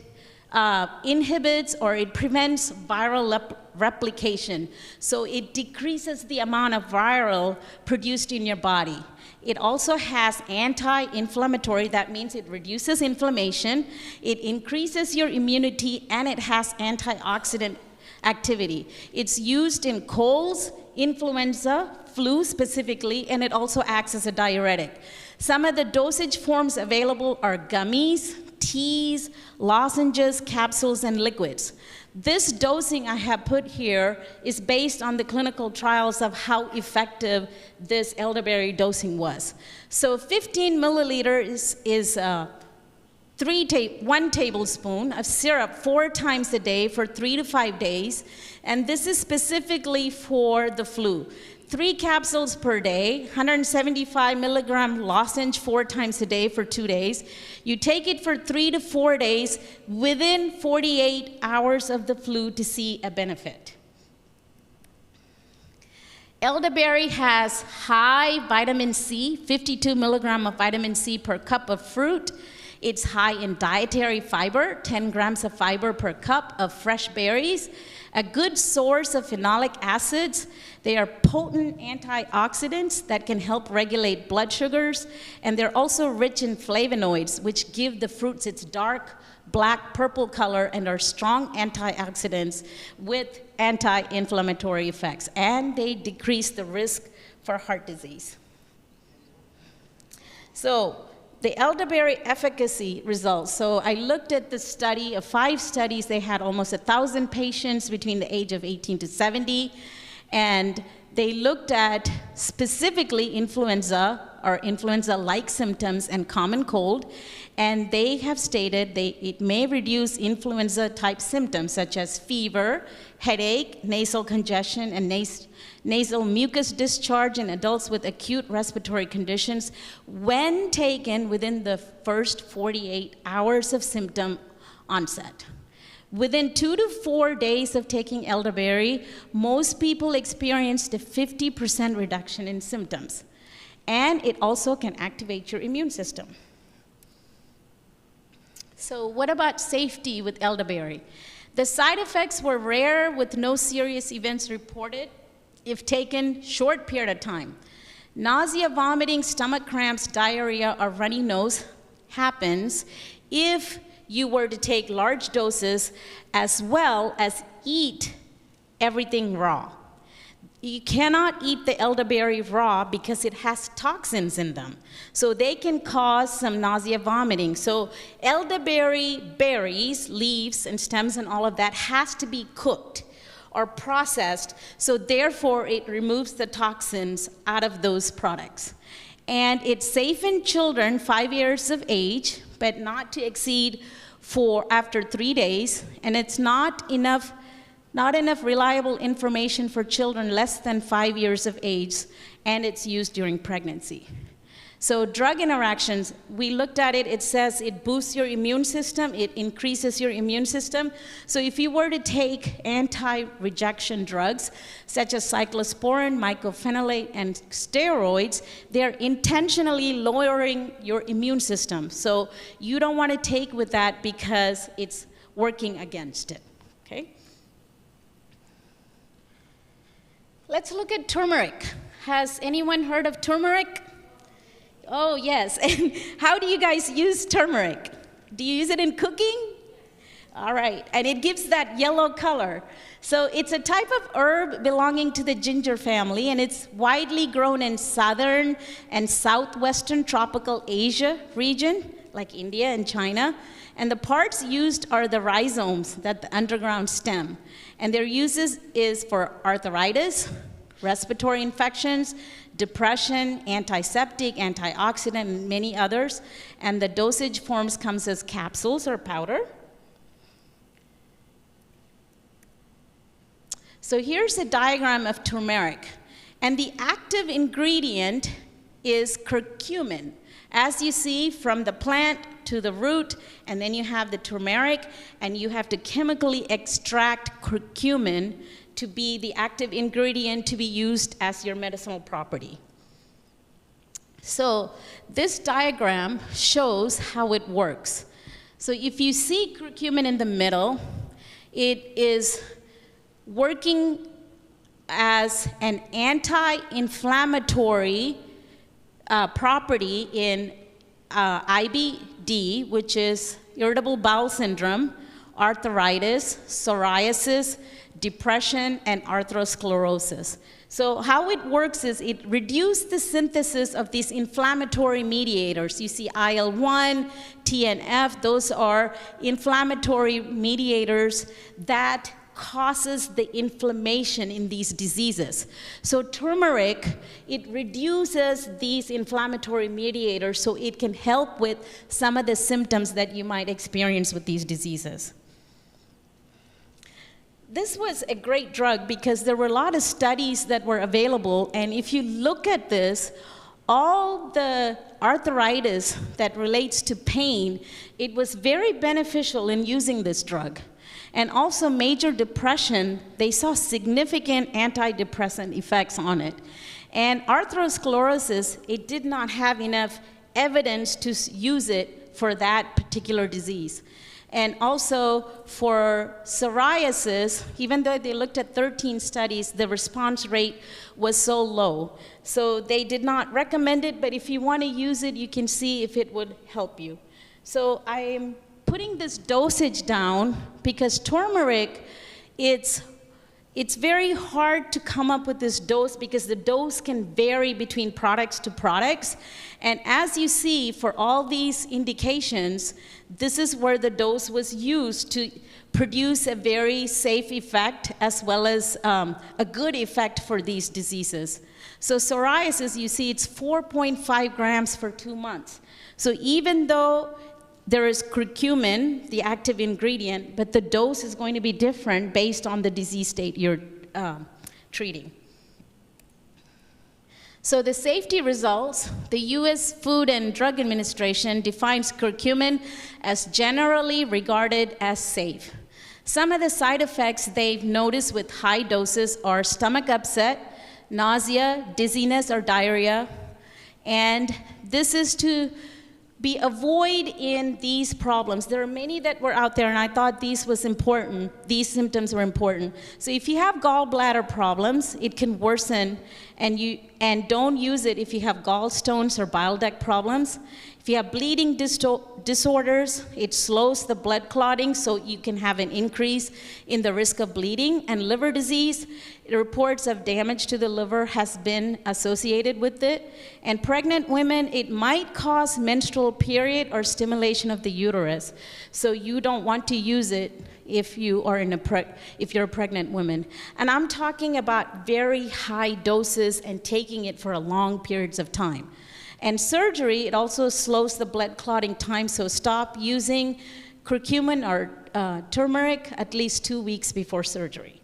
inhibits or it prevents viral replication. So it decreases the amount of viral produced in your body. It also has anti-inflammatory, that means it reduces inflammation, it increases your immunity, and it has antioxidant activity. It's used in colds, influenza, flu specifically, and it also acts as a diuretic. Some of the dosage forms available are gummies, teas, lozenges, capsules, and liquids. This dosing I have put here is based on the clinical trials of how effective this elderberry dosing was. So 15 milliliters is 1 tablespoon of syrup 4 times a day for 3 to 5 days, and this is specifically for the flu. 3 capsules per day, 175 milligram lozenge 4 times a day for 2 days. You take it for 3 to 4 days within 48 hours of the flu to see a benefit. Elderberry has high vitamin C, 52 milligram of vitamin C per cup of fruit. It's high in dietary fiber, 10 grams of fiber per cup of fresh berries. A good source of phenolic acids. They are potent antioxidants that can help regulate blood sugars, and they're also rich in flavonoids, which give the fruits its dark black purple color and are strong antioxidants with anti-inflammatory effects, and they decrease the risk for heart disease. So the elderberry efficacy results. So I looked at the study of 5 studies. They had almost 1,000 patients between the age of 18 to 70. And they looked at specifically influenza or influenza-like symptoms and common cold. And they have stated it may reduce influenza-type symptoms such as fever, headache, nasal congestion, and nasal mucus discharge in adults with acute respiratory conditions when taken within the first 48 hours of symptom onset. Within 2 to 4 days of taking elderberry, most people experienced a 50% reduction in symptoms. And it also can activate your immune system. So what about safety with elderberry? The side effects were rare with no serious events reported if taken short period of time. Nausea, vomiting, stomach cramps, diarrhea, or runny nose happens if you were to take large doses as well as eat everything raw. You cannot eat the elderberry raw because it has toxins in them. So they can cause some nausea, vomiting. So elderberry berries, leaves, and stems and all of that has to be cooked or processed. So therefore, it removes the toxins out of those products. And it's safe in children 5 years of age, but not to exceed after 3 days. And it's not enough reliable information for children less than 5 years of age, and it's used during pregnancy. So drug interactions, we looked at it, it says it boosts your immune system, it increases your immune system. So if you were to take anti-rejection drugs, such as cyclosporin, mycophenolate, and steroids, they're intentionally lowering your immune system. So you don't want to take with that because it's working against it, okay? Let's look at turmeric. Has anyone heard of turmeric? Oh, yes. And how do you guys use turmeric? Do you use it in cooking? All right. And it gives that yellow color. So it's a type of herb belonging to the ginger family, and it's widely grown in southern and southwestern tropical Asia region, like India and China. And the parts used are the rhizomes, that the underground stem. And their uses is for arthritis, respiratory infections, depression, antiseptic, antioxidant, and many others. And the dosage forms comes as capsules or powder. So here's a diagram of turmeric. And the active ingredient is curcumin. As you see, from the plant to the root, and then you have the turmeric, and you have to chemically extract curcumin to be the active ingredient to be used as your medicinal property. So this diagram shows how it works. So if you see curcumin in the middle, it is working as an anti-inflammatory property in IBD, which is irritable bowel syndrome, arthritis, psoriasis, depression, and atherosclerosis. So how it works is it reduces the synthesis of these inflammatory mediators. You see IL-1, TNF, those are inflammatory mediators that causes the inflammation in these diseases. So turmeric, it reduces these inflammatory mediators so it can help with some of the symptoms that you might experience with these diseases. This was a great drug because there were a lot of studies that were available, and if you look at this, all the arthritis that relates to pain, it was very beneficial in using this drug. And also major depression, they saw significant antidepressant effects on it. And atherosclerosis, it did not have enough evidence to use it for that particular disease. And also for psoriasis, even though they looked at 13 studies, the response rate was so low. So they did not recommend it, but if you want to use it, you can see if it would help you. So I am putting this dosage down because turmeric, it's very hard to come up with this dose because the dose can vary between products to products. And as you see, for all these indications, this is where the dose was used to produce a very safe effect as well as a good effect for these diseases. So psoriasis, you see, it's 4.5 grams for 2 months. So even though there is curcumin, the active ingredient, but the dose is going to be different based on the disease state you're treating. So the safety results, the U.S. Food and Drug Administration defines curcumin as generally regarded as safe. Some of the side effects they've noticed with high doses are stomach upset, nausea, dizziness, or diarrhea, and this is to be avoid in these problems. There are many that were out there, and I thought these was important. These symptoms were important. So if you have gallbladder problems, it can worsen, and don't use it if you have gallstones or bile duct problems. If you have bleeding disorders, it slows the blood clotting, so you can have an increase in the risk of bleeding. And liver disease, reports of damage to the liver has been associated with it. And pregnant women, it might cause menstrual period or stimulation of the uterus. So you don't want to use it if you are if you're a pregnant woman. And I'm talking about very high doses and taking it for long periods of time. And surgery, it also slows the blood clotting time, so stop using curcumin or turmeric at least 2 weeks before surgery.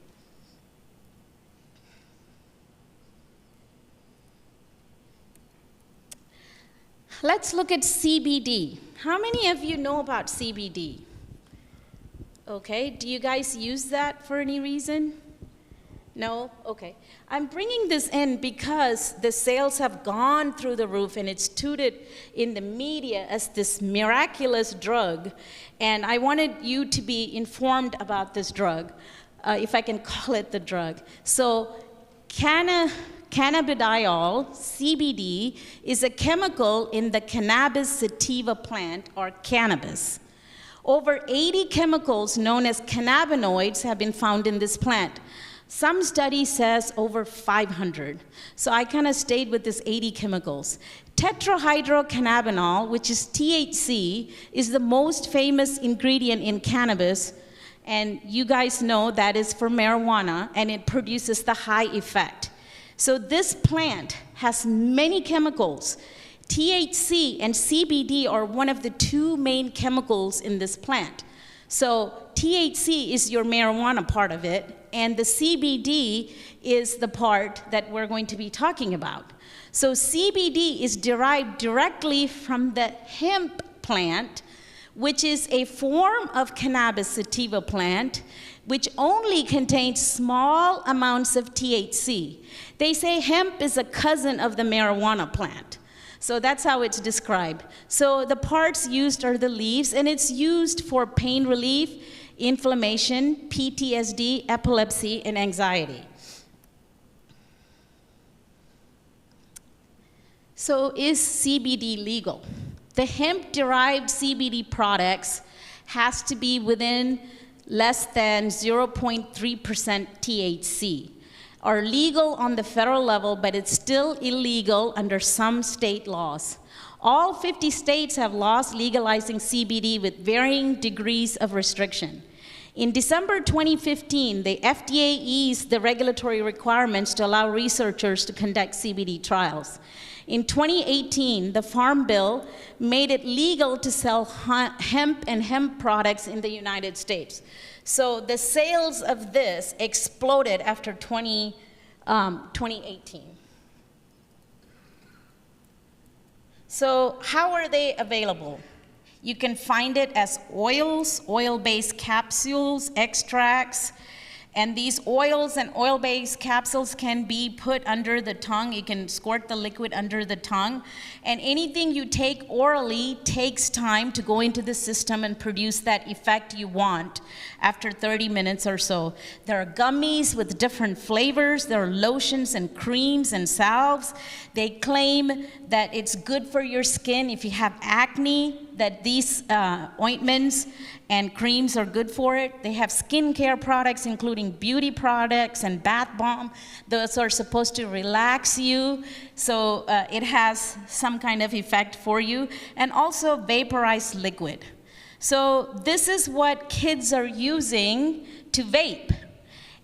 Let's look at CBD. How many of you know about CBD? Okay, do you guys use that for any reason? No? Okay. I'm bringing this in because the sales have gone through the roof and it's touted in the media as this miraculous drug. And I wanted you to be informed about this drug, if I can call it the drug. So cannabidiol, CBD, is a chemical in the cannabis sativa plant, or cannabis. Over 80 chemicals known as cannabinoids have been found in this plant. Some study says over 500. So I kind of stayed with this 80 chemicals. Tetrahydrocannabinol, which is THC, is the most famous ingredient in cannabis. And you guys know that is for marijuana, and it produces the high effect. So this plant has many chemicals. THC and CBD are one of the two main chemicals in this plant. So THC is your marijuana part of it, and the CBD is the part that we're going to be talking about. So CBD is derived directly from the hemp plant, which is a form of cannabis sativa plant, which only contains small amounts of THC. They say hemp is a cousin of the marijuana plant. So that's how it's described. So the parts used are the leaves, and it's used for pain relief, inflammation, PTSD, epilepsy, and anxiety. So is CBD legal? The hemp-derived CBD products has to be within less than 0.3% THC. Are legal on the federal level, but it's still illegal under some state laws. All 50 states have laws legalizing CBD with varying degrees of restriction. In December 2015, the FDA eased the regulatory requirements to allow researchers to conduct CBD trials. In 2018, the Farm Bill made it legal to sell hemp and hemp products in the United States. So the sales of this exploded after 2018. So how are they available? You can find it as oils, oil-based capsules, extracts, and these oils and oil-based capsules can be put under the tongue. You can squirt the liquid under the tongue. And anything you take orally takes time to go into the system and produce that effect you want after 30 minutes or so. There are gummies with different flavors. There are lotions and creams and salves. They claim that it's good for your skin if you have acne, that these ointments and creams are good for it. They have skincare products, including beauty products and bath bomb. Those are supposed to relax you, so it has some kind of effect for you, and also vaporized liquid. So this is what kids are using to vape.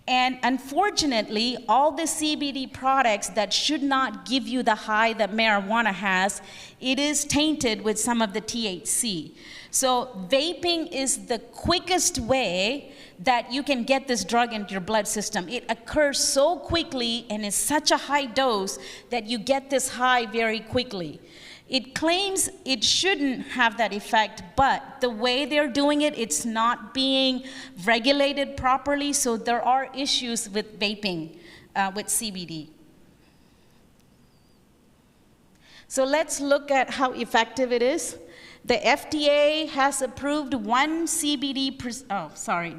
And unfortunately, all the CBD products that should not give you the high that marijuana has, it is tainted with some of the THC. So vaping is the quickest way that you can get this drug into your blood system. It occurs so quickly and is such a high dose that you get this high very quickly. It claims it shouldn't have that effect, but the way they're doing it, it's not being regulated properly, so there are issues with vaping with CBD. So let's look at how effective it is. The FDA has approved one CBD,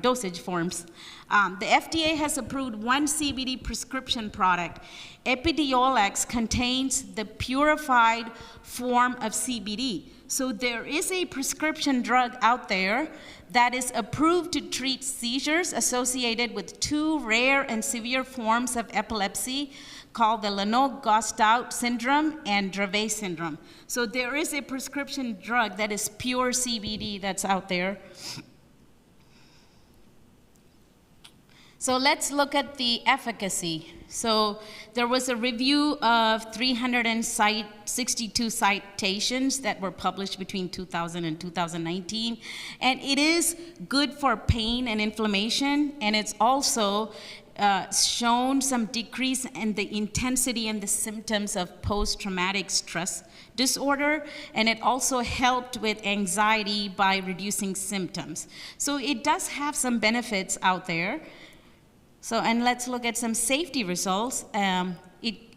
dosage forms. The FDA has approved one CBD prescription product. Epidiolex contains the purified form of CBD. So there is a prescription drug out there that is approved to treat seizures associated with two rare and severe forms of epilepsy called the Lennox-Gastaut syndrome and Dravet syndrome. So there is a prescription drug that is pure CBD that's out there. So let's look at the efficacy. So there was a review of 362 citations that were published between 2000 and 2019. And it is good for pain and inflammation, and it's also shown some decrease in the intensity and the symptoms of post-traumatic stress disorder, and it also helped with anxiety by reducing symptoms. So it does have some benefits out there. So, and let's look at some safety results.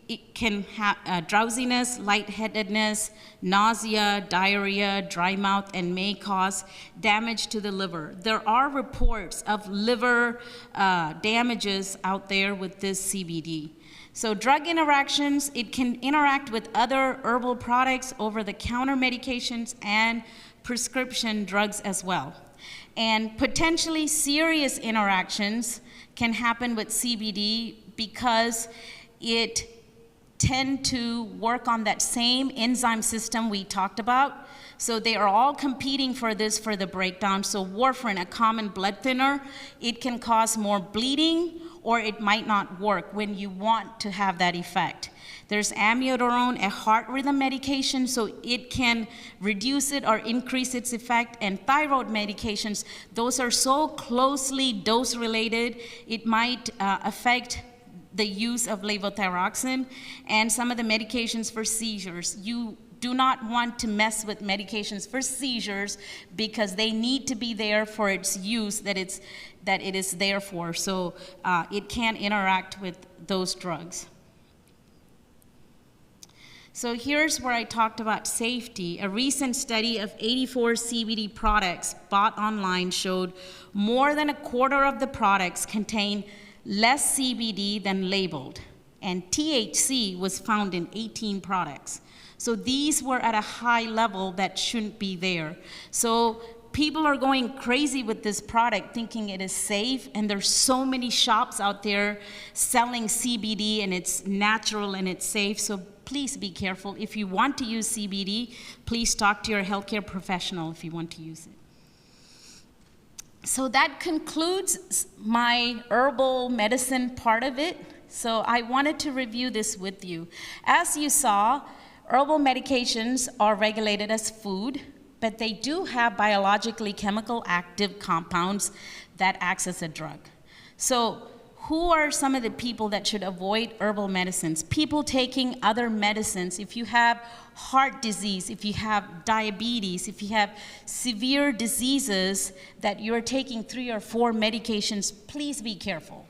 It can have drowsiness, lightheadedness, nausea, diarrhea, dry mouth, and may cause damage to the liver. There are reports of liver damages out there with this CBD. So drug interactions, it can interact with other herbal products, over-the-counter medications, and prescription drugs as well. And potentially serious interactions can happen with CBD because it tend to work on that same enzyme system we talked about. So they are all competing for this for the breakdown. So warfarin, a common blood thinner, it can cause more bleeding or it might not work when you want to have that effect. There's amiodarone, a heart rhythm medication, so it can reduce it or increase its effect, and thyroid medications, those are so closely dose-related, it might affect the use of levothyroxine and some of the medications for seizures. You do not want to mess with medications for seizures because they need to be there for its use that it is there for. So it can interact with those drugs. So here's where I talked about safety. A recent study of 84 CBD products bought online showed more than a quarter of the products contain less CBD than labeled, and THC was found in 18 products. So these were at a high level that shouldn't be there. So people are going crazy with this product thinking it is safe, and there's so many shops out there selling CBD and it's natural and it's safe. So please be careful. If you want to use CBD, please talk to your healthcare professional if you want to use it. So that concludes my herbal medicine part of it. So I wanted to review this with you. As you saw, herbal medications are regulated as food, but they do have biologically chemical active compounds that acts as a drug. So who are some of the people that should avoid herbal medicines? People taking other medicines. If you have heart disease, if you have diabetes, if you have severe diseases that you're taking 3 or 4 medications, please be careful.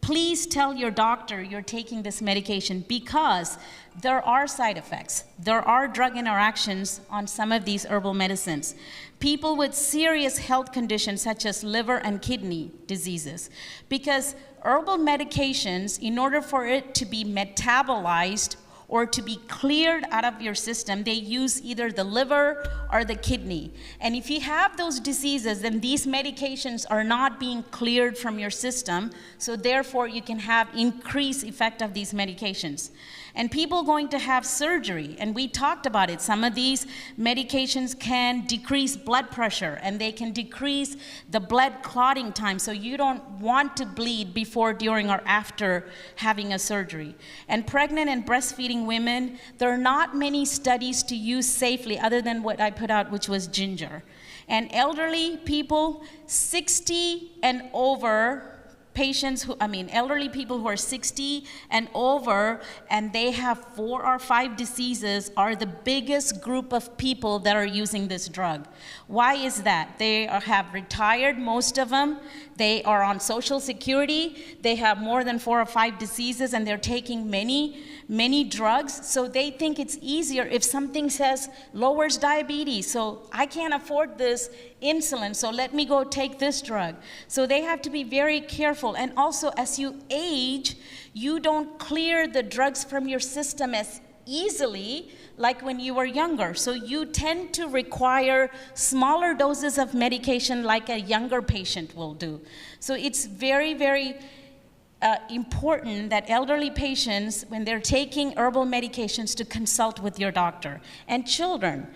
Please tell your doctor you're taking this medication because there are side effects. There are drug interactions on some of these herbal medicines. People with serious health conditions such as liver and kidney diseases. Because herbal medications, in order for it to be metabolized or to be cleared out of your system, they use either the liver or the kidney. And if you have those diseases, then these medications are not being cleared from your system, so therefore you can have increased effect of these medications. And people going to have surgery, and we talked about it, some of these medications can decrease blood pressure and they can decrease the blood clotting time, so you don't want to bleed before, during, or after having a surgery. And pregnant and breastfeeding women, there are not many studies to use safely other than what I put out, which was ginger. And elderly people, 60 and over, elderly people who are 60 and over, and they have 4 or 5 diseases, are the biggest group of people that are using this drug. Why is that? They have retired, most of them. They are on Social Security. They have more than 4 or 5 diseases, and they're taking many drugs. So they think it's easier if something says lowers diabetes. So I can't afford this insulin, so let me go take this drug. So they have to be very careful. And also, as you age, you don't clear the drugs from your system as easily like when you were younger. So you tend to require smaller doses of medication like a younger patient will do. So it's very, very important that elderly patients, when they're taking herbal medications, to consult with your doctor. And children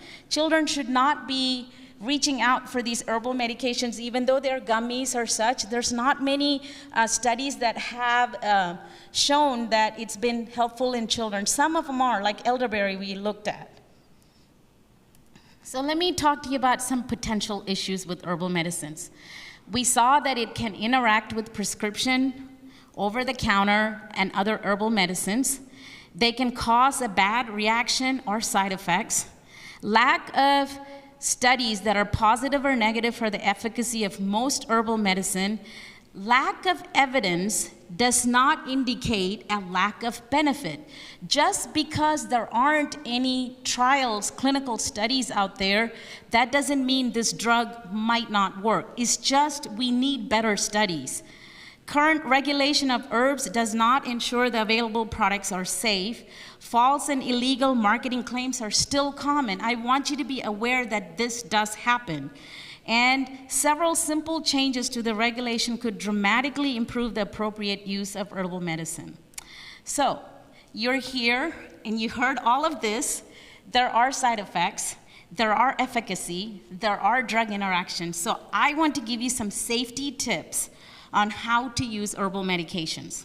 should not be reaching out for these herbal medications, even though they're gummies or such. There's not many studies that have shown that it's been helpful in children. Some of them are, like elderberry we looked at. So let me talk to you about some potential issues with herbal medicines. We saw that it can interact with prescription, over-the-counter, and other herbal medicines. They can cause a bad reaction or side effects. Lack of studies that are positive or negative for the efficacy of most herbal medicine. Lack of evidence does not indicate a lack of benefit. Just because there aren't any trials, clinical studies out there, that doesn't mean this drug might not work. It's just we need better studies. Current regulation of herbs does not ensure the available products are safe. False and illegal marketing claims are still common. I want you to be aware that this does happen. And several simple changes to the regulation could dramatically improve the appropriate use of herbal medicine. So, you're here and you heard all of this. There are side effects, there are efficacy, there are drug interactions. So I want to give you some safety tips on how to use herbal medications.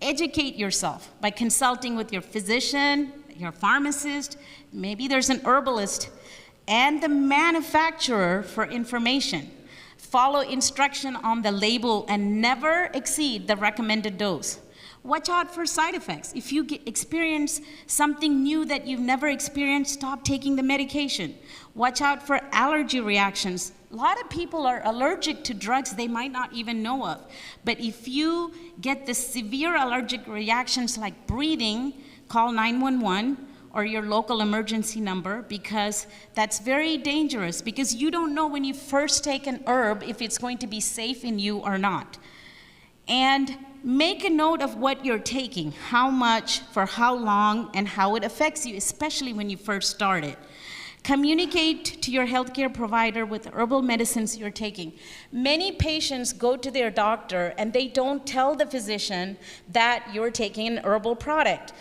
Educate yourself by consulting with your physician, your pharmacist, maybe there's an herbalist, and the manufacturer for information. Follow instruction on the label and never exceed the recommended dose. Watch out for side effects. If you experience something new that you've never experienced, stop taking the medication. Watch out for allergy reactions. A lot of people are allergic to drugs they might not even know of. But if you get the severe allergic reactions like breathing, call 911 or your local emergency number, because that's very dangerous, because you don't know when you first take an herb if it's going to be safe in you or not. And make a note of what you're taking, how much, for how long, and how it affects you, especially when you first start it. Communicate to your healthcare provider with the herbal medicines you're taking. Many patients go to their doctor and they don't tell the physician that you're taking an herbal product.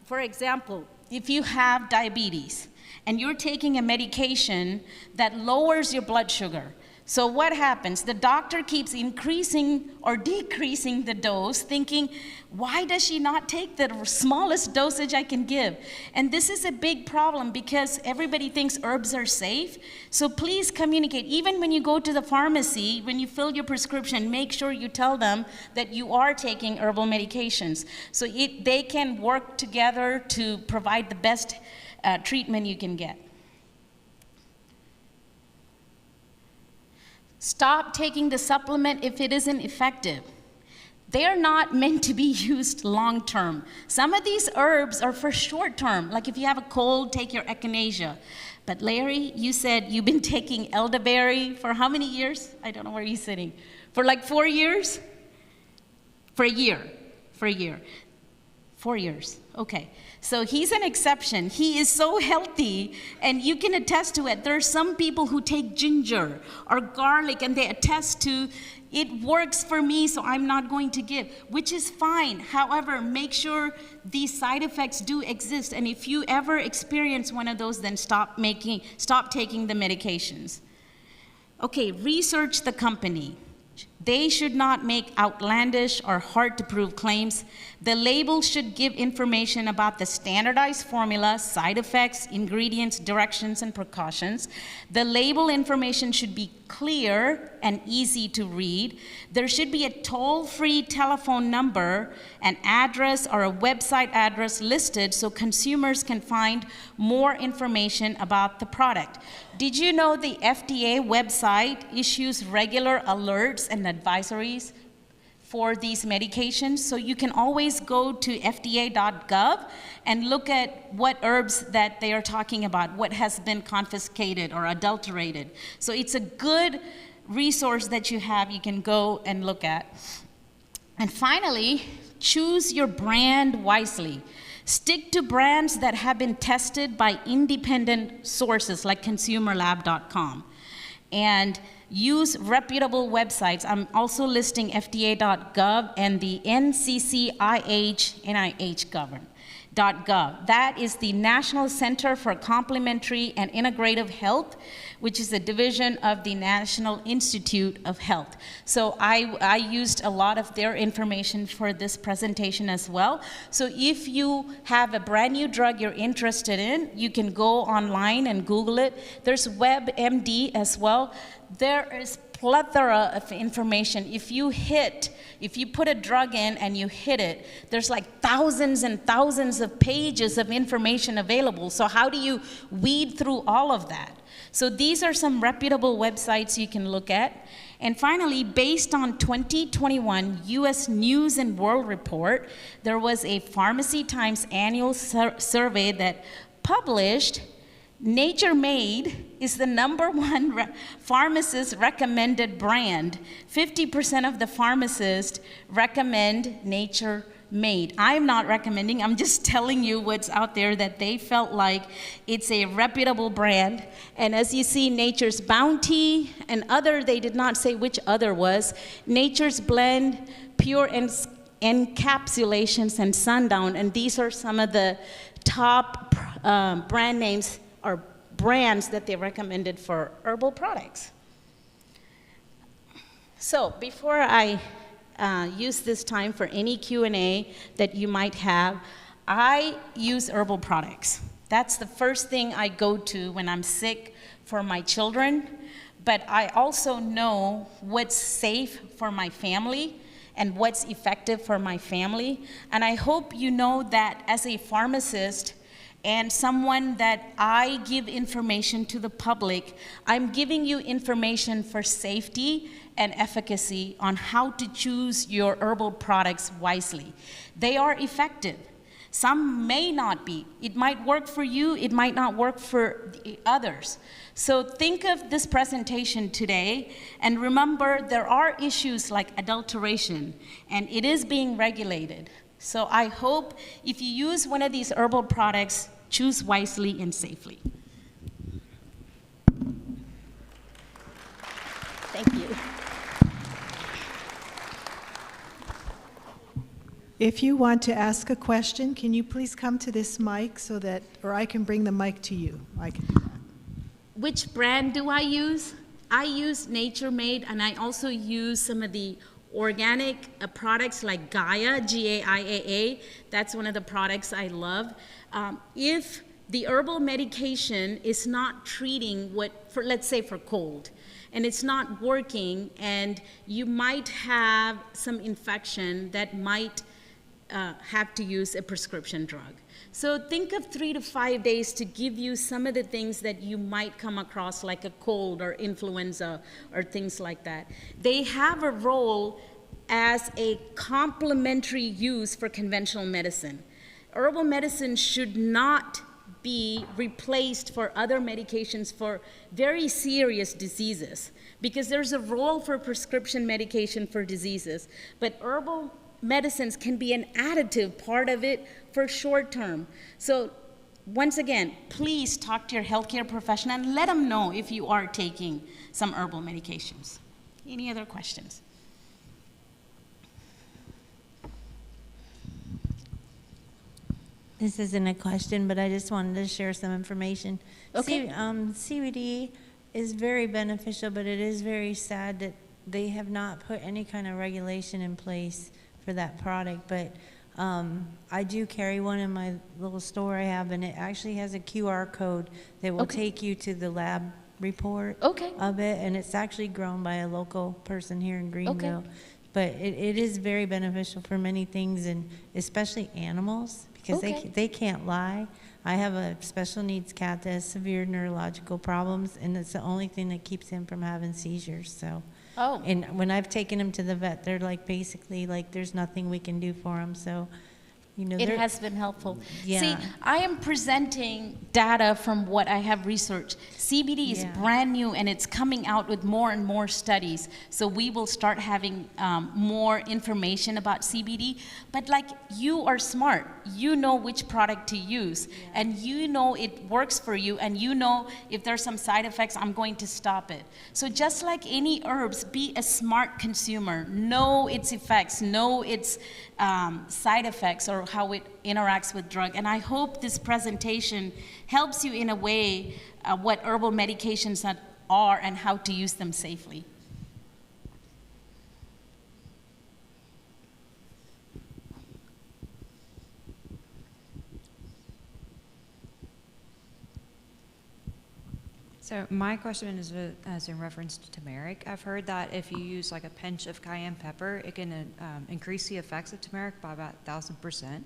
For example, if you have diabetes and you're taking a medication that lowers your blood sugar, so what happens? The doctor keeps increasing or decreasing the dose, thinking, why does she not take the smallest dosage I can give? And this is a big problem because everybody thinks herbs are safe. So please communicate. Even when you go to the pharmacy, when you fill your prescription, make sure you tell them that you are taking herbal medications. So they can work together to provide the best treatment you can get. Stop taking the supplement if it isn't effective. They are not meant to be used long term. Some of these herbs are for short term, like if you have a cold, take your echinacea. But Larry, you said you've been taking elderberry for how many years? I don't know where he's sitting. For like 4 years? For a year. 4 years, okay. So he's an exception. He is so healthy, and you can attest to it. There are some people who take ginger or garlic, and they attest to, it works for me, so I'm not going to give, which is fine. However, make sure these side effects do exist, and if you ever experience one of those, then stop taking the medications. Okay, research the company. They should not make outlandish or hard-to-prove claims. The label should give information about the standardized formula, side effects, ingredients, directions, and precautions. The label information should be clear and easy to read. There should be a toll-free telephone number, an address, or a website address listed so consumers can find more information about the product. Did you know the FDA website issues regular alerts and advisories for these medications? So you can always go to fda.gov and look at what herbs that they are talking about, what has been confiscated or adulterated. So it's a good resource that you have, you can go and look at. And finally, choose your brand wisely. Stick to brands that have been tested by independent sources like consumerlab.com. And use reputable websites. I'm also listing fda.gov and the NCCIH.gov. That is the National Center for Complementary and Integrative Health, which is a division of the National Institute of Health. So I used a lot of their information for this presentation as well. So if you have a brand new drug you're interested in, you can go online and Google it. There's WebMD as well. There is plethora of information. If you put a drug in and you hit it, there's like thousands and thousands of pages of information available. So how do you weed through all of that? So these are some reputable websites you can look at. And finally, based on 2021 US News and World Report, there was a Pharmacy Times annual survey that published Nature Made is the #1 pharmacist recommended brand. 50% of the pharmacists recommend Nature Made. I'm not recommending, I'm just telling you what's out there that they felt like it's a reputable brand. And as you see, Nature's Bounty and other, they did not say which other was, Nature's Blend, Pure Encapsulations, and Sundown. And these are some of the top brand names or brands that they recommended for herbal products. So before I use this time for any Q&A that you might have. I use herbal products. That's the first thing I go to when I'm sick for my children, but I also know what's safe for my family and what's effective for my family. And I hope you know that as a pharmacist and someone that I give information to the public, I'm giving you information for safety and efficacy on how to choose your herbal products wisely. They are effective. Some may not be. It might work for you, it might not work for the others. So think of this presentation today, and remember there are issues like adulteration, and it is being regulated. So I hope if you use one of these herbal products, choose wisely and safely. Thank you. If you want to ask a question, can you please come to this mic so that, or I can bring the mic to you. I can do that. Which brand do I use? I use Nature Made, and I also use some of the organic products like Gaia, G-A-I-A-A. That's one of the products I love. If the herbal medication is not treating let's say for cold, and it's not working, and you might have some infection that might have to use a prescription drug. So think of 3 to 5 days to give you some of the things that you might come across, like a cold or influenza or things like that. They have a role as a complementary use for conventional medicine. Herbal medicine should not be replaced for other medications for very serious diseases, because there's a role for prescription medication for diseases, but herbal medicines can be an additive part of it for short term. So once again, please talk to your healthcare professional and let them know if you are taking some herbal medications. Any other questions? This isn't a question, but I just wanted to share some information. Okay. CBD is very beneficial, but it is very sad that they have not put any kind of regulation in place for that product. But I do carry one in my little store I have, and it actually has a QR code that will take you to the lab report of it, and it's actually grown by a local person here in Greenville. But it is very beneficial for many things, and especially animals, because they can't lie. I have a special needs cat that has severe neurological problems, and it's the only thing that keeps him from having seizures. So, and when I've taken him to the vet, they're like basically like there's nothing we can do for him. So, you know, it has been helpful. Yeah. See, I am presenting data from what I have researched. CBD is brand new, and it's coming out with more and more studies. So we will start having more information about CBD. But like, you are smart. You know which product to use, and you know it works for you, and you know if there's some side effects, I'm going to stop it. So just like any herbs, be a smart consumer. Know its effects, know its side effects, or how it interacts with drug. And I hope this presentation helps you in a way what herbal medications are and how to use them safely. So my question is in reference to turmeric. I've heard that if you use like a pinch of cayenne pepper, it can increase the effects of turmeric by about 1,000%.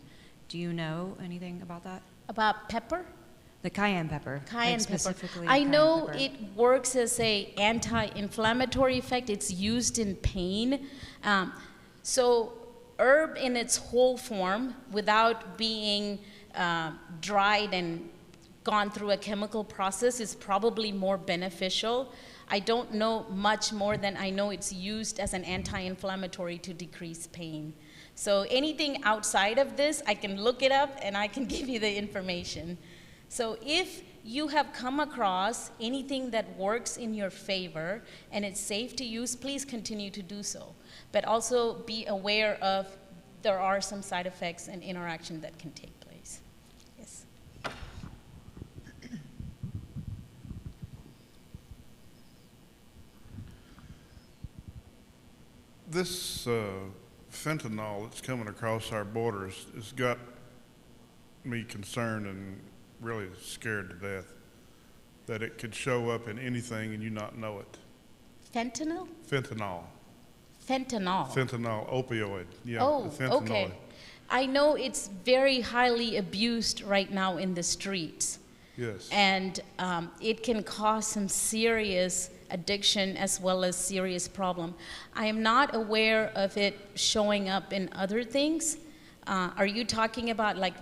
Do you know anything about that? About pepper? The cayenne pepper. Cayenne like pepper. specifically I cayenne know pepper. it works as a anti-inflammatory effect. It's used in pain. So herb in its whole form, without being dried and gone through a chemical process, is probably more beneficial. I don't know much more than I know it's used as an anti-inflammatory to decrease pain. So anything outside of this, I can look it up and I can give you the information. So if you have come across anything that works in your favor and it's safe to use, please continue to do so. But also be aware of there are some side effects and interaction that can take place. Yes. This fentanyl that's coming across our borders has got me concerned and really scared to death that it could show up in anything and you not know it. Fentanyl? Fentanyl. Fentanyl. Fentanyl, opioid. Yeah, Oh, fentanyl. okay. I know it's very highly abused right now in the streets. Yes. And it can cause some serious addiction as well as serious problem. I am not aware of it showing up in other things. Are you talking about like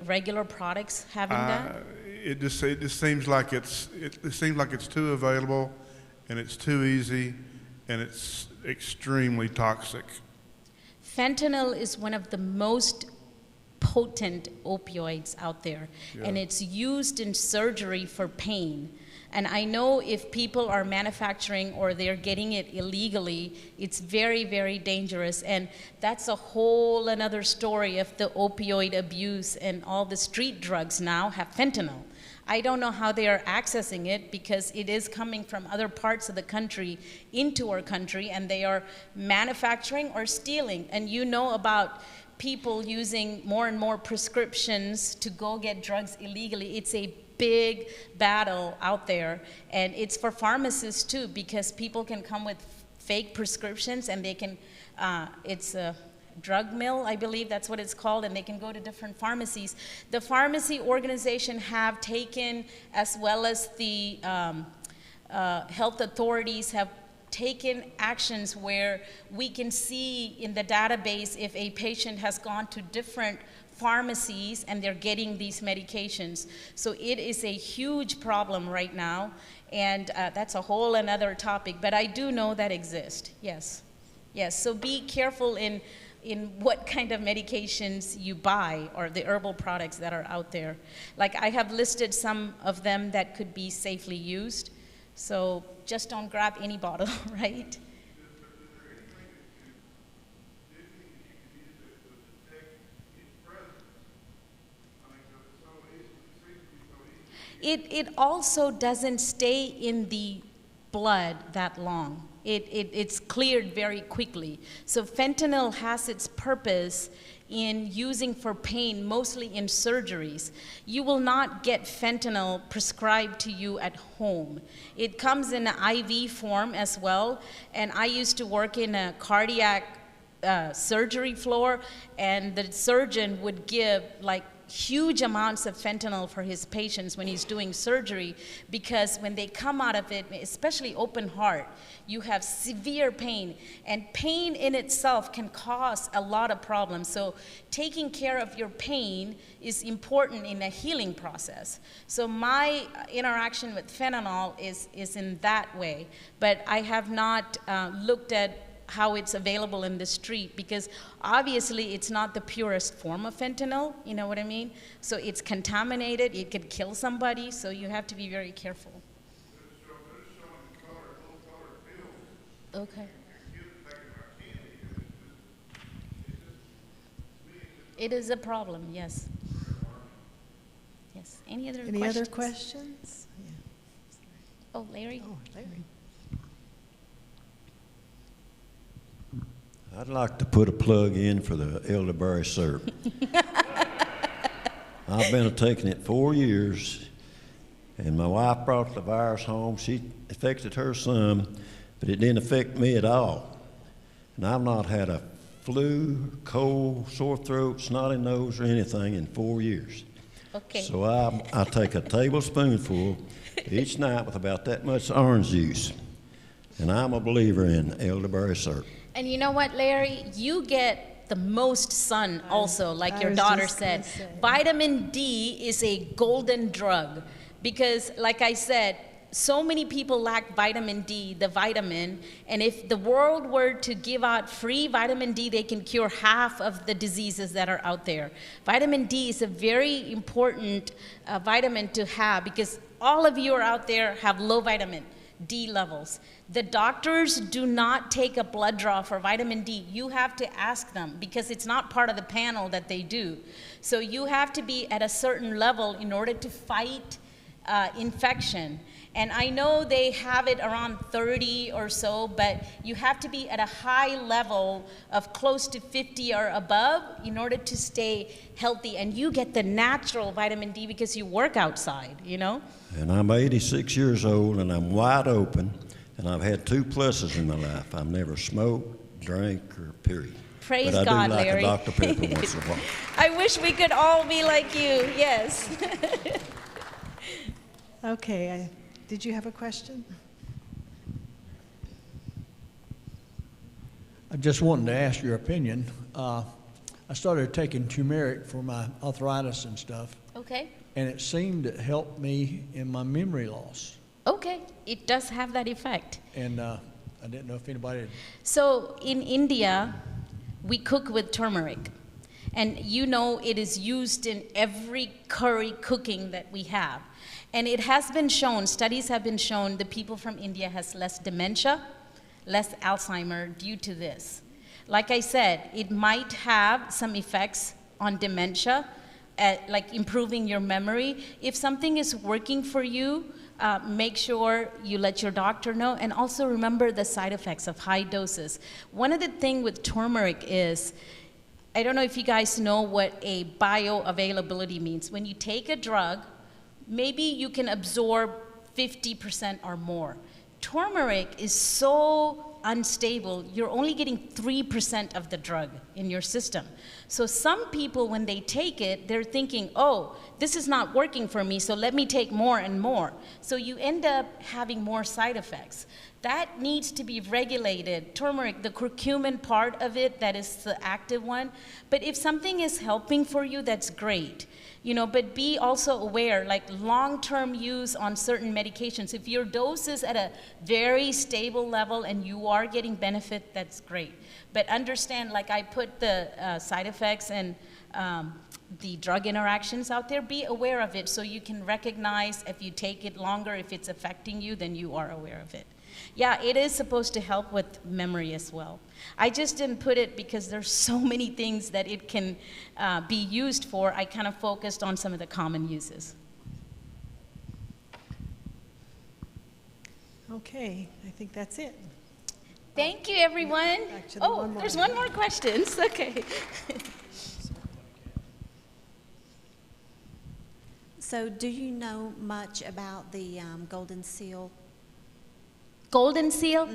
regular products having that? It just seems like it seems like it's too available, and it's too easy, and it's extremely toxic. Fentanyl is one of the most potent opioids out there, and it's used in surgery for pain. And I know if people are manufacturing or they're getting it illegally, it's very, very dangerous. And that's a whole another story of the opioid abuse, and all the street drugs now have fentanyl. I don't know how they are accessing it because it is coming from other parts of the country into our country, and they are manufacturing or stealing. And you know about people using more and more prescriptions to go get drugs illegally. It's a big battle out there, and it's for pharmacists too, because people can come with fake prescriptions, and they can, it's a drug mill, I believe that's what it's called, and they can go to different pharmacies. The pharmacy organization have taken, as well as the health authorities have taken actions where we can see in the database if a patient has gone to different pharmacies and they're getting these medications. So it is a huge problem right now, and that's a whole another topic, but I do know that exists, yes. Yes, so be careful in what kind of medications you buy or the herbal products that are out there. Like I have listed some of them that could be safely used, so just don't grab any bottle, right? It also doesn't stay in the blood that long. It's cleared very quickly. So fentanyl has its purpose in using for pain, mostly in surgeries. You will not get fentanyl prescribed to you at home. It comes in an IV form as well, and I used to work in a cardiac surgery floor, and the surgeon would give like huge amounts of fentanyl for his patients when he's doing surgery, because when they come out of it, especially open heart, you have severe pain, and pain in itself can cause a lot of problems. So taking care of your pain is important in a healing process. So my interaction with fentanyl is in that way, but I have not looked at how it's available in the street, because obviously it's not the purest form of fentanyl, you know what I mean? So it's contaminated, it could kill somebody, so you have to be very careful. Okay. It is a problem, yes. Yes, any other questions? Any other questions? Yeah. Oh, Larry? Oh, Larry. I'd like to put a plug in for the elderberry syrup. I've been taking it 4 years, and my wife brought the virus home. She affected her some, but it didn't affect me at all. And I've not had a flu, cold, sore throat, snotty nose, or anything in 4 years. Okay. So I take a tablespoonful each night with about that much orange juice, and I'm a believer in elderberry syrup. And you know what, Larry? You get the most sun also, like your daughter said. Vitamin D is a golden drug because, like I said, so many people lack vitamin D, the vitamin, and if the world were to give out free vitamin D, they can cure half of the diseases that are out there. Vitamin D is a very important vitamin to have because all of you are out there have low vitamin D levels. The doctors do not take a blood draw for vitamin D. You have to ask them because it's not part of the panel that they do. So you have to be at a certain level in order to fight infection. And I know they have it around 30 or so, but you have to be at a high level of close to 50 or above in order to stay healthy. And you get the natural vitamin D because you work outside, you know? And I'm 86 years old, and I'm wide open, and I've had 2 pluses in my life. I've never smoked, drank, or period. Praise but I God, do like Larry. a Dr. Pepper once in a while. I wish we could all be like you, yes. Okay, did you have a question? I just wanted to ask your opinion. I started taking turmeric for my arthritis and stuff, Okay, and it seemed to help me in my memory loss. okay, it does have that effect. And I didn't know if anybody had... So in India, we cook with turmeric. And you know it is used in every curry cooking that we have. And it has been shown, studies have been shown, the people from India has less dementia, less Alzheimer due to this. Like I said, it might have some effects on dementia, like improving your memory. If something is working for you, make sure you let your doctor know, and also remember the side effects of high doses. One of the things with turmeric is, I don't know if you guys know what a bioavailability means. When you take a drug, maybe you can absorb 50% or more. Turmeric is so unstable, you're only getting 3% of the drug in your system. So some people, when they take it, they're thinking, oh, this is not working for me, so let me take more and more. So you end up having more side effects. That needs to be regulated. Turmeric, the curcumin part of it, that is the active one. But if something is helping for you, that's great. You know, but be also aware, like long-term use on certain medications. If your dose is at a very stable level and you are getting benefit, that's great. But understand, like I put the side effects and the drug interactions out there, be aware of it so you can recognize if you take it longer, if it's affecting you, then you are aware of it. Yeah, it is supposed to help with memory as well. I just didn't put it because there's so many things that it can be used for. I kind of focused on some of the common uses. Okay, I think that's it. Thank you, everyone. Actually, Oh, one more. there's one more question. Okay. So do you know much about the golden seal? Golden seal?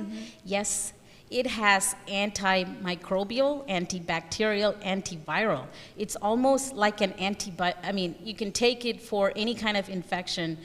Yes. It has antimicrobial, antibacterial, antiviral. It's almost like an I mean, you can take it for any kind of infection.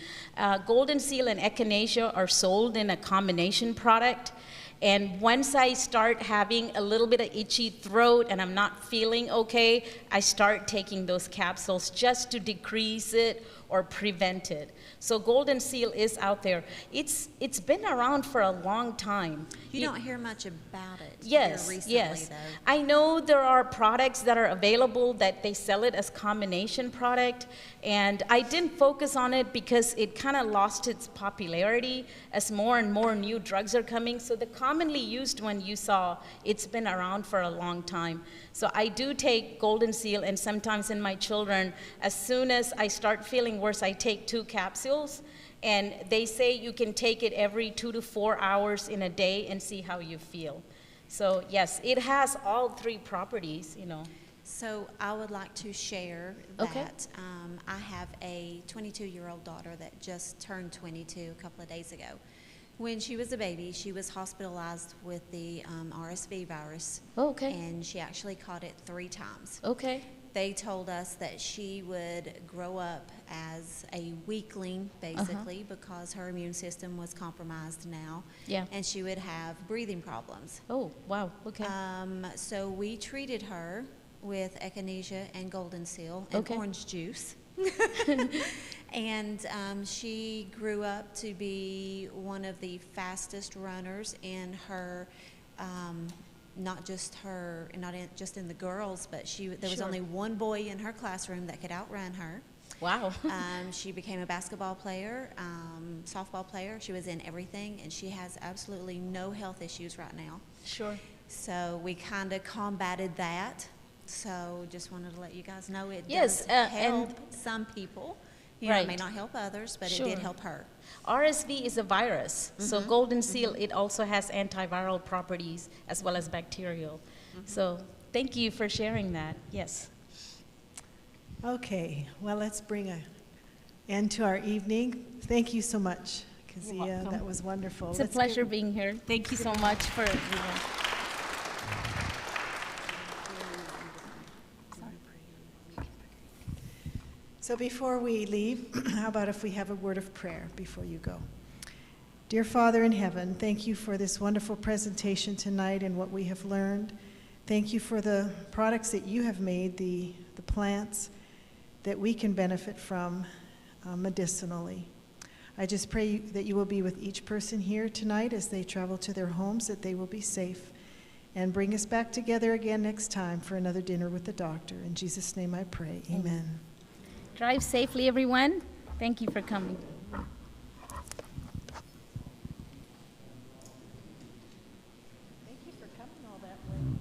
Golden seal and echinacea are sold in a combination product. And once I start having a little bit of itchy throat and I'm not feeling okay, I start taking those capsules just to decrease it or prevent it. So golden seal is out there. It's been around for a long time. You don't hear much about it Yes, here recently, yes. though. I know there are products that are available that they sell it as combination product, and I didn't focus on it because it kind of lost its popularity as more and more new drugs are coming. So the commonly used one you saw, it's been around for a long time. So I do take golden seal, and sometimes in my children, as soon as I start feeling worse, I take 2 capsules. And they say you can take it every 2 to 4 hours in a day and see how you feel. So yes, it has all 3 properties, you know. So I would like to share Okay. that I have a 22-year-old daughter that just turned 22 a couple of days ago. When she was a baby, she was hospitalized with the RSV virus. Oh, okay. And she actually caught it 3 times. Okay. They told us that she would grow up as a weakling, basically, because her immune system was compromised now. Yeah. And she would have breathing problems. Oh, wow. Okay. So we treated her with echinacea and golden seal and Okay. orange juice. And she grew up to be one of the fastest runners in her not just in the girls, but there was Sure. only one boy in her classroom that could outrun her. Wow. She became a basketball player, softball player. She was in everything, and she has absolutely no health issues right now. Sure. So we kind of combated that. So just wanted to let you guys know it Yes, does and- help some people, You know, it Right. may not help others, but it Sure. did help her. RSV is a virus, so golden seal, it also has antiviral properties as well as bacterial. So thank you for sharing that. Yes. Okay, well, let's bring an end to our evening. Thank you so much, Kezia. welcome. That was wonderful. It's a Let's pleasure get- being here. Thank you so much for everyone. So before we leave, how about if we have a word of prayer before you go? Dear Father in heaven, thank you for this wonderful presentation tonight and what we have learned. Thank you for the products that you have made, the plants that we can benefit from medicinally. I just pray that you will be with each person here tonight as they travel to their homes, that they will be safe, and bring us back together again next time for another dinner with the doctor. In Jesus' name I pray, amen. Drive safely, everyone. Thank you for coming. Thank you for coming all that way.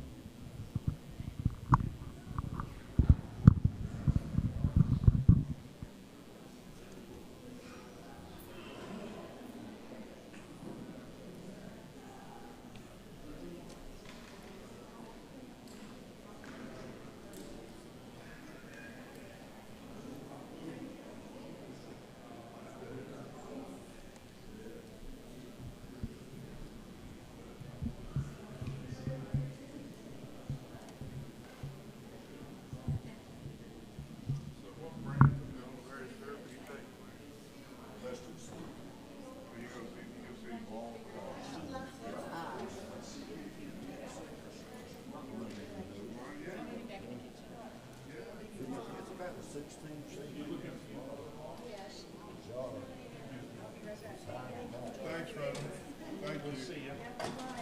Thanks, Rhoda. Thank you.